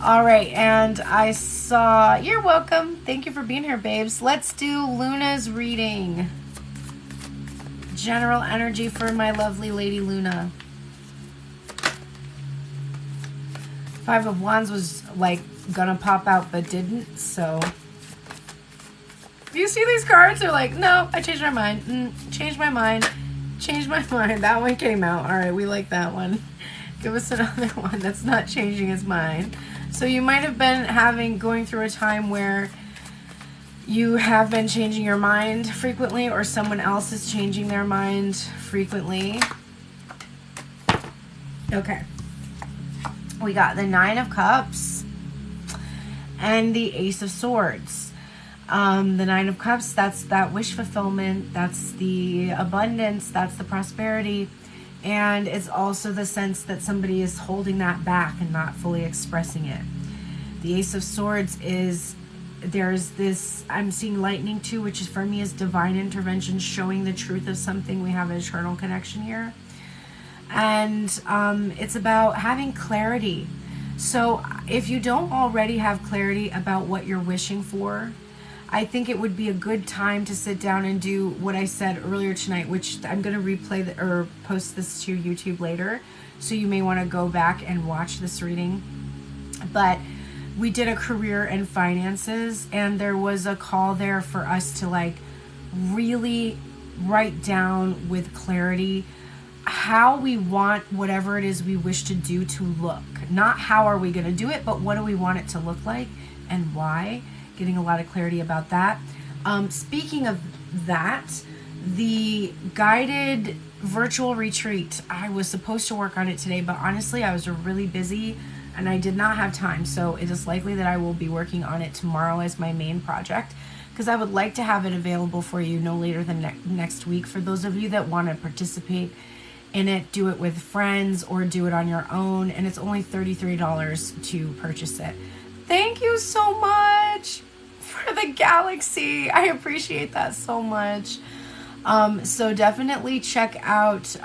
All right, and I saw, you're welcome. Thank you for being here, babes. Let's do Luna's reading. General energy for my lovely Lady Luna. 5 of Wands was like gonna pop out but didn't. So do you see these cards? They're like, no, I changed my mind. Changed my mind. Changed my mind. That one came out. All right, we like that one. Give us another one that's not changing his mind. So you might have been going through a time where you have been changing your mind frequently, or someone else is changing their mind frequently. Okay. We got the Nine of Cups and the Ace of Swords. The Nine of Cups, that's that wish fulfillment, that's the abundance, that's the prosperity, and it's also the sense that somebody is holding that back and not fully expressing it. The Ace of Swords is, there's this, I'm seeing lightning too, which is for me is divine intervention, showing the truth of something. We have an eternal connection here. And it's about having clarity. So if you don't already have clarity about what you're wishing for, I think it would be a good time to sit down and do what I said earlier tonight, which I'm going to replay or post this to YouTube later. So you may want to go back and watch this reading. But we did a career and finances, and there was a call there for us to like really write down with clarity how we want whatever it is we wish to do to look. Not how are we going to do it, but what do we want it to look like and why. Getting a lot of clarity about that. Speaking of that, the guided virtual retreat, I was supposed to work on it today, but honestly I was really busy and I did not have time. So it is likely that I will be working on it tomorrow as my main project, because I would like to have it available for you no later than next week. For those of you that want to participate in it, do it with friends or do it on your own, and it's only $33 to purchase it. Thank you so much for the galaxy. I appreciate that so much. So definitely check out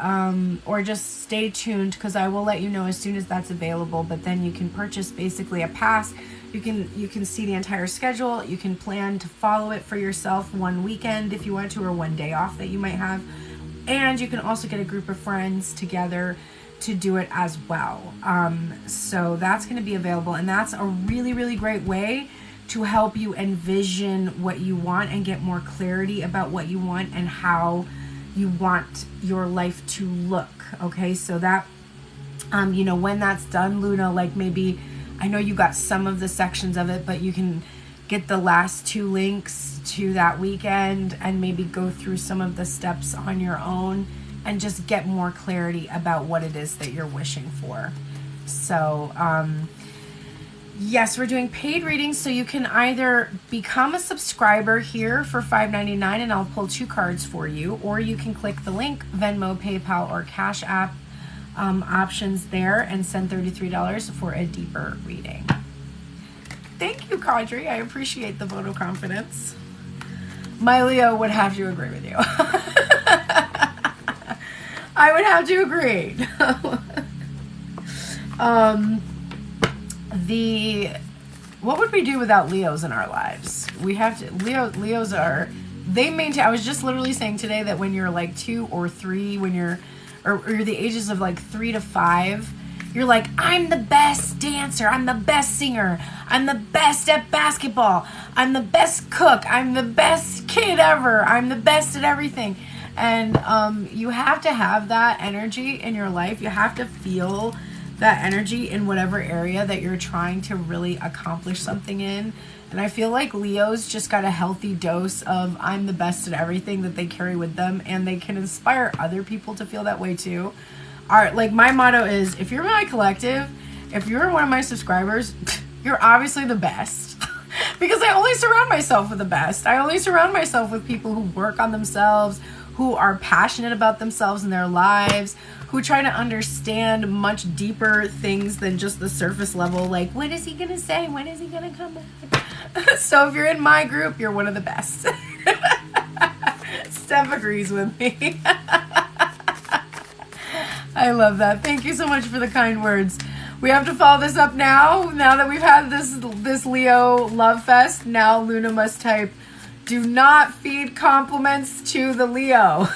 or just stay tuned, because I will let you know as soon as that's available. But then you can purchase basically a pass. You can see the entire schedule. You can plan to follow it for yourself one weekend if you want to, or one day off that you might have. And you can also get a group of friends together to do it as well. So that's going to be available, and that's a really, really great way to help you envision what you want and get more clarity about what you want and how you want your life to look. Okay, so that, when that's done, Luna, like maybe, I know you got some of the sections of it, but you can get the last 2 links to that weekend and maybe go through some of the steps on your own and just get more clarity about what it is that you're wishing for. So, yes, we're doing paid readings, so you can either become a subscriber here for $5.99 and I'll pull 2 cards for you, or you can click the link, Venmo, PayPal, or Cash App options there, and send $33 for a deeper reading. Thank you, Kadri. I appreciate the vote of confidence. My Leo would have to agree with you. I would have to agree. What would we do without Leos in our lives? We have to. Leos are, they maintain. I was just literally saying today that when you're like 2 or 3, when you're the ages of like 3 to 5, you're like, I'm the best dancer, I'm the best singer, I'm the best at basketball, I'm the best cook, I'm the best kid ever, I'm the best at everything. And you have to have that energy in your life. You have to feel that energy in whatever area that you're trying to really accomplish something in. And I feel like Leos just got a healthy dose of I'm the best at everything that they carry with them, and they can inspire other people to feel that way too. Like my motto is, if you're my collective, if you're one of my subscribers, you're obviously the best. Because I only surround myself with the best. I only surround myself with people who work on themselves, who are passionate about themselves and their lives, who try to understand much deeper things than just the surface level, like, what is he gonna say? When is he gonna come back? So if you're in my group, you're one of the best. Steph agrees with me. I love that. Thank you so much for the kind words. We have to follow this up now. Now that we've had this Leo love fest, now Luna must type, do not feed compliments to the Leo.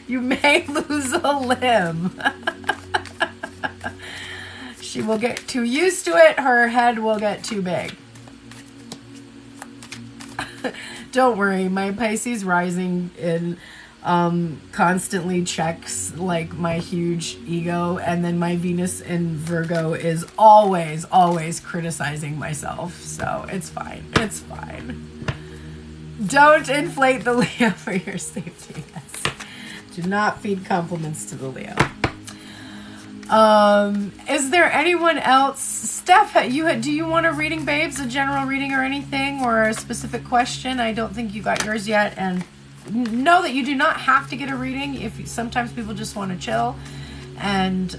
You may lose a limb. She will get too used to it. Her head will get too big. Don't worry, my Pisces rising in constantly checks like my huge ego, and then my Venus in Virgo is always criticizing myself. So it's fine. It's fine. Don't inflate the Leo for your safety. Yes. Do not feed compliments to the Leo. Is there anyone else? Steph, do you want a reading, babes? A general reading or anything, or a specific question? I don't think you got yours yet. And know that you do not have to get a reading. If sometimes people just want to chill, and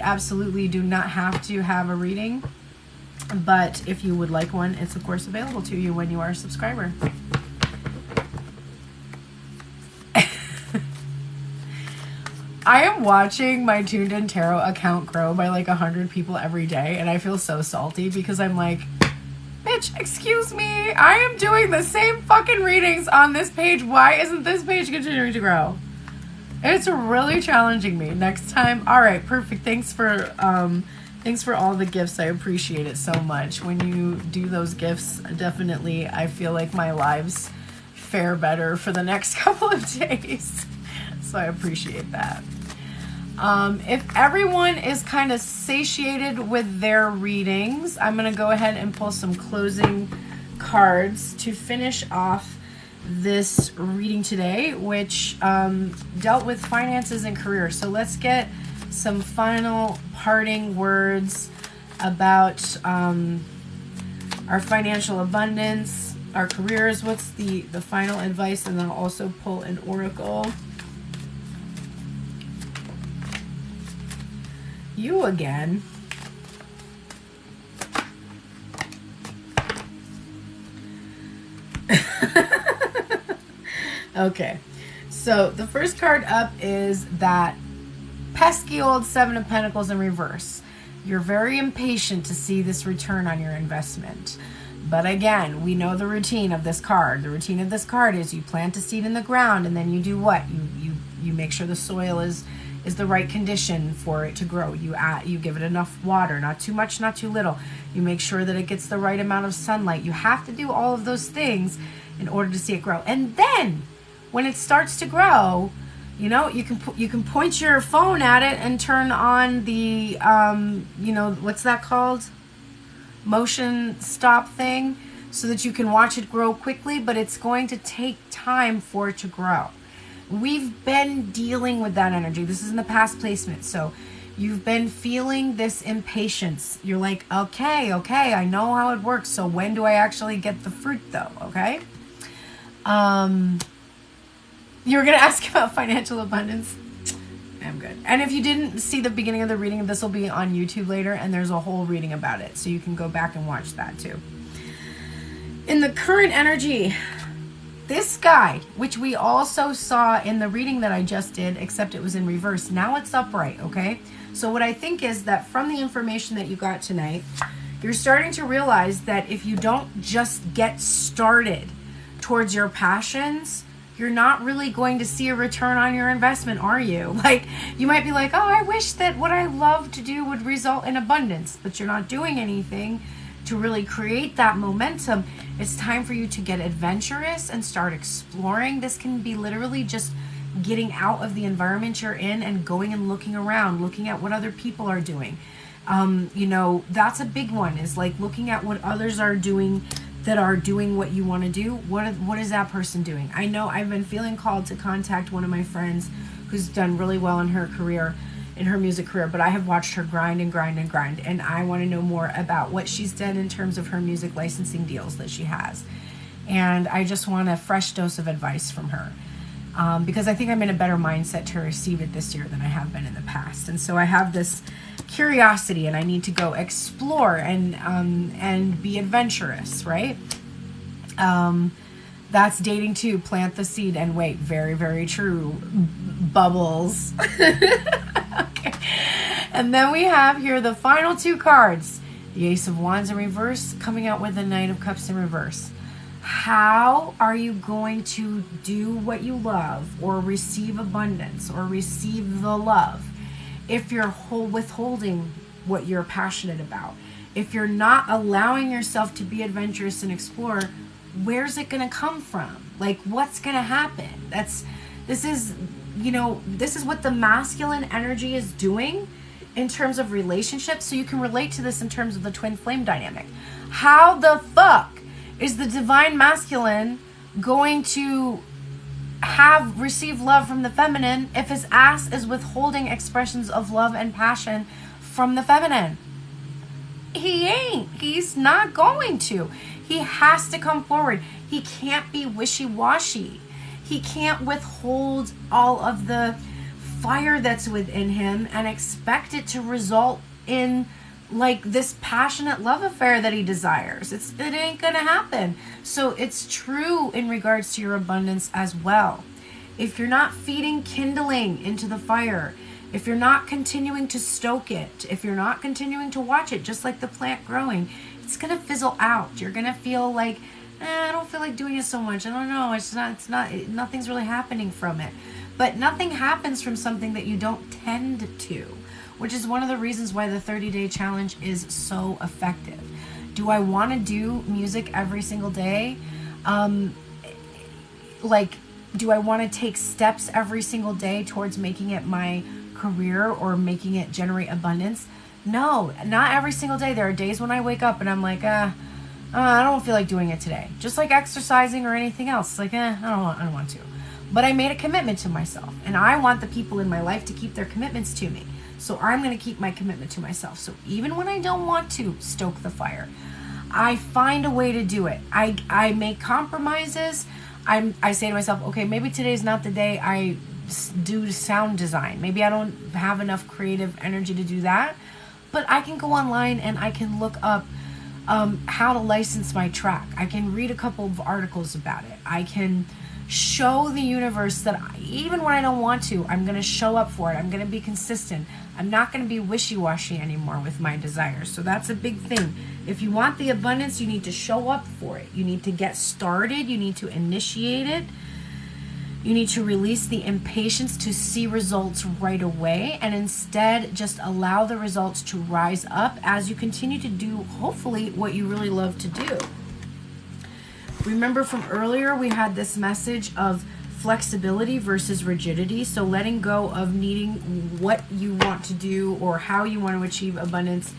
absolutely do not have to have a reading. But if you would like one, it's of course available to you when you are a subscriber. I am watching my Tuned In Tarot account grow by like 100 people every day, and I feel so salty because I'm like, bitch, excuse me, I am doing the same fucking readings on this page. Why isn't this page continuing to grow? It's really challenging me. Next time, all right, perfect. Thanks for all the gifts. I appreciate it so much. When you do those gifts, definitely, I feel like my lives fare better for the next couple of days. So I appreciate that. If everyone is kind of satiated with their readings, I'm going to go ahead and pull some closing cards to finish off this reading today, which dealt with finances and career. So let's get some final parting words about our financial abundance, our careers. What's the final advice? And then I'll also pull an oracle. You again. Okay, so the first card up is that pesky old Seven of Pentacles in reverse. You're very impatient to see this return on your investment. But again, we know the routine of this card. The routine of this card is you plant a seed in the ground, and then you do what? You make sure the soil is the right condition for it to grow. You give it enough water, not too much, not too little. You make sure that it gets the right amount of sunlight. You have to do all of those things in order to see it grow. And then when it starts to grow, you know, you can point your phone at it and turn on the what's that called? Motion stop thing, so that you can watch it grow quickly, but it's going to take time for it to grow. We've been dealing with that energy. This is in the past placement. So you've been feeling this impatience. You're like, okay, I know how it works. So when do I actually get the fruit though? Okay. You were going to ask about financial abundance. I'm good. And if you didn't see the beginning of the reading, this will be on YouTube later, and there's a whole reading about it. So you can go back and watch that too. In the current energy, this guy, which we also saw in the reading that I just did, except it was in reverse. Now it's upright, okay? So what I think is that from the information that you got tonight, you're starting to realize that if you don't just get started towards your passions, you're not really going to see a return on your investment, are you? Like, you might be like, oh, I wish that what I love to do would result in abundance, but you're not doing anything to really create that momentum. It's time for you to get adventurous and start exploring. This can be literally just getting out of the environment you're in and going and looking around, looking at what other people are doing. That's a big one, is like looking at what others are doing that are doing what you want to do. What is that person doing? I know I've been feeling called to contact one of my friends who's done really well in her career, in her music career, but I have watched her grind and grind and grind, and I want to know more about what she's done in terms of her music licensing deals that she has. And I just want a fresh dose of advice from her, because I think I'm in a better mindset to receive it this year than I have been in the past. And so I have this curiosity, and I need to go explore and be adventurous, right? That's dating too. Plant the seed and wait. Very, very true. Bubbles. Okay. And then we have here the final two cards. The Ace of Wands in reverse, coming out with the Knight of Cups in reverse. How are you going to do what you love, or receive abundance, or receive the love, if you're withholding what you're passionate about. If you're not allowing yourself to be adventurous and explore, where's it going to come from? Like, what's going to happen? This is what the masculine energy is doing in terms of relationships. So you can relate to this in terms of the twin flame dynamic. How the fuck is the divine masculine going to receive love from the feminine if his ass is withholding expressions of love and passion from the feminine? He ain't. He's not going to. He has to come forward. He can't be wishy-washy. He can't withhold all of the fire that's within him and expect it to result in like this passionate love affair that he desires. It ain't gonna happen. So it's true in regards to your abundance as well. If you're not feeding kindling into the fire, if you're not continuing to stoke it, if you're not continuing to watch it, just like the plant growing, it's gonna fizzle out. You're gonna feel like, I don't feel like doing it so much. I don't know. Nothing's really happening from it. But nothing happens from something that you don't tend to, which is one of the reasons why the 30-day challenge is so effective. Do I want to do music every single day? Do I want to take steps every single day towards making it my career or making it generate abundance? No, not every single day. There are days when I wake up and I'm like, I don't feel like doing it today. Just like exercising or anything else. It's like, I don't want to. But I made a commitment to myself, and I want the people in my life to keep their commitments to me. So I'm going to keep my commitment to myself. So even when I don't want to stoke the fire, I find a way to do it. I make compromises. I say to myself, okay, maybe today's not the day I do sound design. Maybe I don't have enough creative energy to do that. But I can go online and I can look up how to license my track. I can read a couple of articles about it. I can show the universe that even when I don't want to, I'm going to show up for it. I'm going to be consistent. I'm not going to be wishy-washy anymore with my desires. So that's a big thing. If you want the abundance, you need to show up for it. You need to get started. You need to initiate it. You need to release the impatience to see results right away, and instead just allow the results to rise up as you continue to do, hopefully, what you really love to do. Remember from earlier, we had this message of flexibility versus rigidity. So letting go of needing what you want to do or how you want to achieve abundance,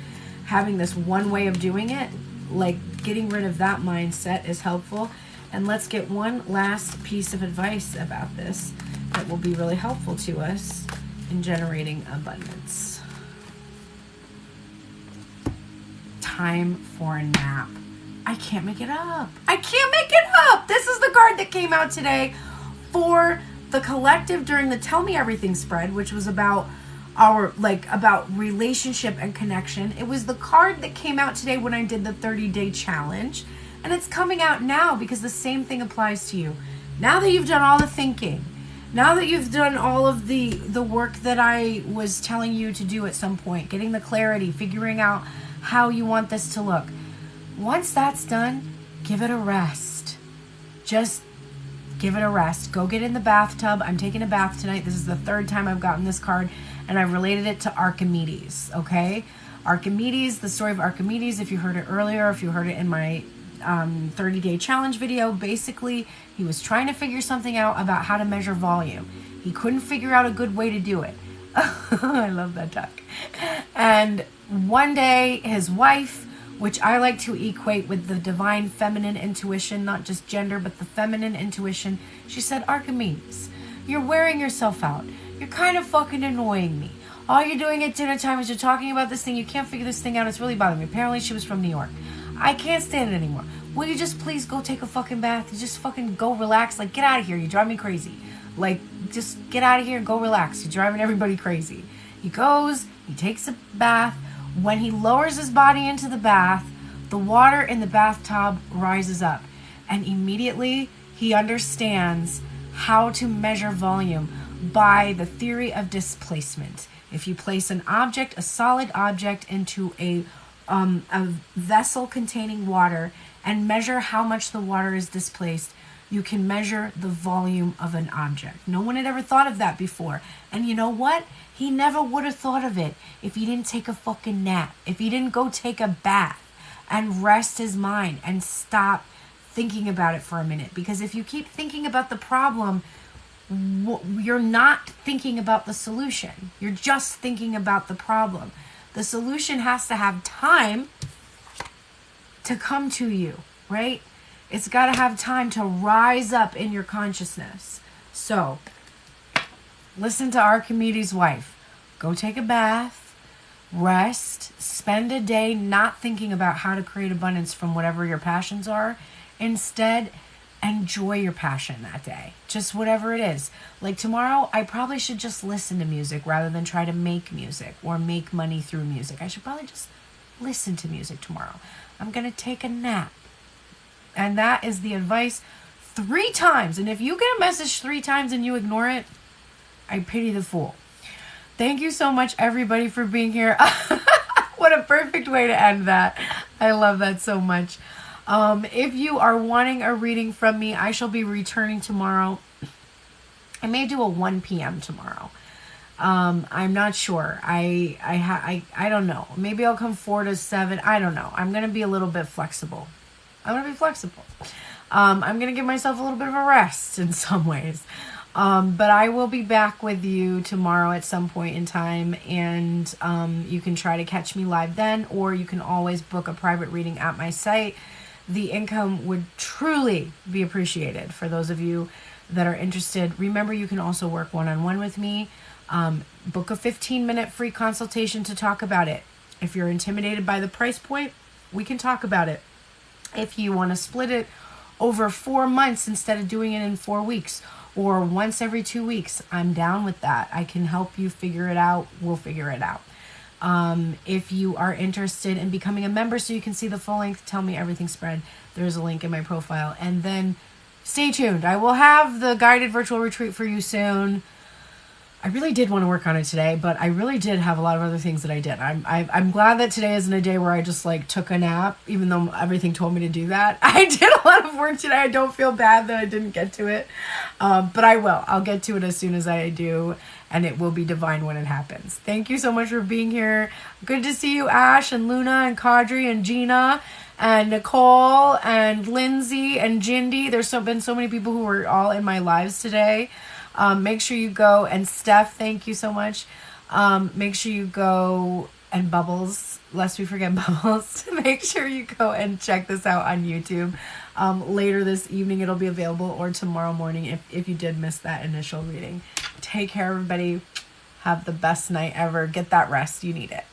having this one way of doing it, like getting rid of that mindset is helpful. And let's get one last piece of advice about this that will be really helpful to us in generating abundance. Time for a nap. I can't make it up. I can't make it up. This is the card that came out today for the collective during the Tell Me Everything spread, which was about about relationship and connection. It was the card that came out today when I did the 30-day challenge. And it's coming out now because the same thing applies to you. Now that you've done all the thinking, now that you've done all of the work that I was telling you to do at some point, getting the clarity, figuring out how you want this to look. Once that's done, give it a rest. Just give it a rest. Go get in the bathtub. I'm taking a bath tonight. This is the third time I've gotten this card, and I've related it to Archimedes, okay? Archimedes, the story of Archimedes, if you heard it earlier, if you heard it in my 30-day challenge video, basically he was trying to figure something out about how to measure volume. He couldn't figure out a good way to do it. I love that talk. And one day his wife, which I like to equate with the divine feminine intuition, not just gender, but the feminine intuition, she said, Archimedes, you're wearing yourself out. You're kind of fucking annoying me. All you're doing at dinner time is you're talking about this thing. You can't figure this thing out. It's really bothering me. Apparently she was from New York. I can't stand it anymore. Will you just please go take a fucking bath? You just fucking go relax. Like, get out of here. You drive me crazy. Like, just get out of here and go relax. You're driving everybody crazy. He goes, he takes a bath. When he lowers his body into the bath, the water in the bathtub rises up. And immediately he understands how to measure volume by the theory of displacement. If you place an object, a solid object, into a vessel containing water and measure how much the water is displaced, you can measure the volume of an object. No one had ever thought of that before. And you know what? He never would have thought of it if he didn't take a fucking nap, if he didn't go take a bath and rest his mind and stop thinking about it for a minute. Because if you keep thinking about the problem, you're not thinking about the solution. You're just thinking about the problem. The solution has to have time to come to you, right? It's got to have time to rise up in your consciousness. So, listen to Archimedes' wife. Go take a bath, rest, spend a day not thinking about how to create abundance from whatever your passions are. Instead, enjoy your passion that day. Just whatever it is. Like tomorrow, I probably should just listen to music rather than try to make music or make money through music. I should probably just listen to music tomorrow. I'm going to take a nap. And that is the advice 3 times. And if you get a message 3 times and you ignore it, I pity the fool. Thank you so much, everybody, for being here. What a perfect way to end that. I love that so much. If you are wanting a reading from me, I shall be returning tomorrow. I may do a 1 p.m. tomorrow. I'm not sure. I don't know. Maybe I'll come 4 to 7. I don't know. I'm going to be a little bit flexible. I'm going to give myself a little bit of a rest in some ways. But I will be back with you tomorrow at some point in time, and you can try to catch me live then, or you can always book a private reading at my site. The income would truly be appreciated for those of you that are interested. Remember, you can also work one-on-one with me. Book a 15-minute free consultation to talk about it. If you're intimidated by the price point, we can talk about it. If you want to split it over 4 months instead of doing it in 4 weeks, or once every 2 weeks, I'm down with that. I can help you figure it out. We'll figure it out. If you are interested in becoming a member so you can see the full length Tell Me Everything spread, there's a link in my profile. And then stay tuned. I will have the guided virtual retreat for you soon. I really did want to work on it today, but I really did have a lot of other things that I did. I'm glad that today isn't a day where I just like took a nap, even though everything told me to do that. I did a lot of work today. I don't feel bad that I didn't get to it, but I will. I'll get to it as soon as I do, and it will be divine when it happens. Thank you so much for being here. Good to see you, Ash and Luna and Kadri and Gina and Nicole and Lindsay and Jindy. There's been so many people who were all in my lives today. Make sure you go, and Steph, thank you so much. Make sure you go, and Bubbles, lest we forget Bubbles, make sure you go and check this out on YouTube. Later this evening it'll be available, or tomorrow morning if you did miss that initial reading. Take care, everybody. Have the best night ever. Get that rest. You need it.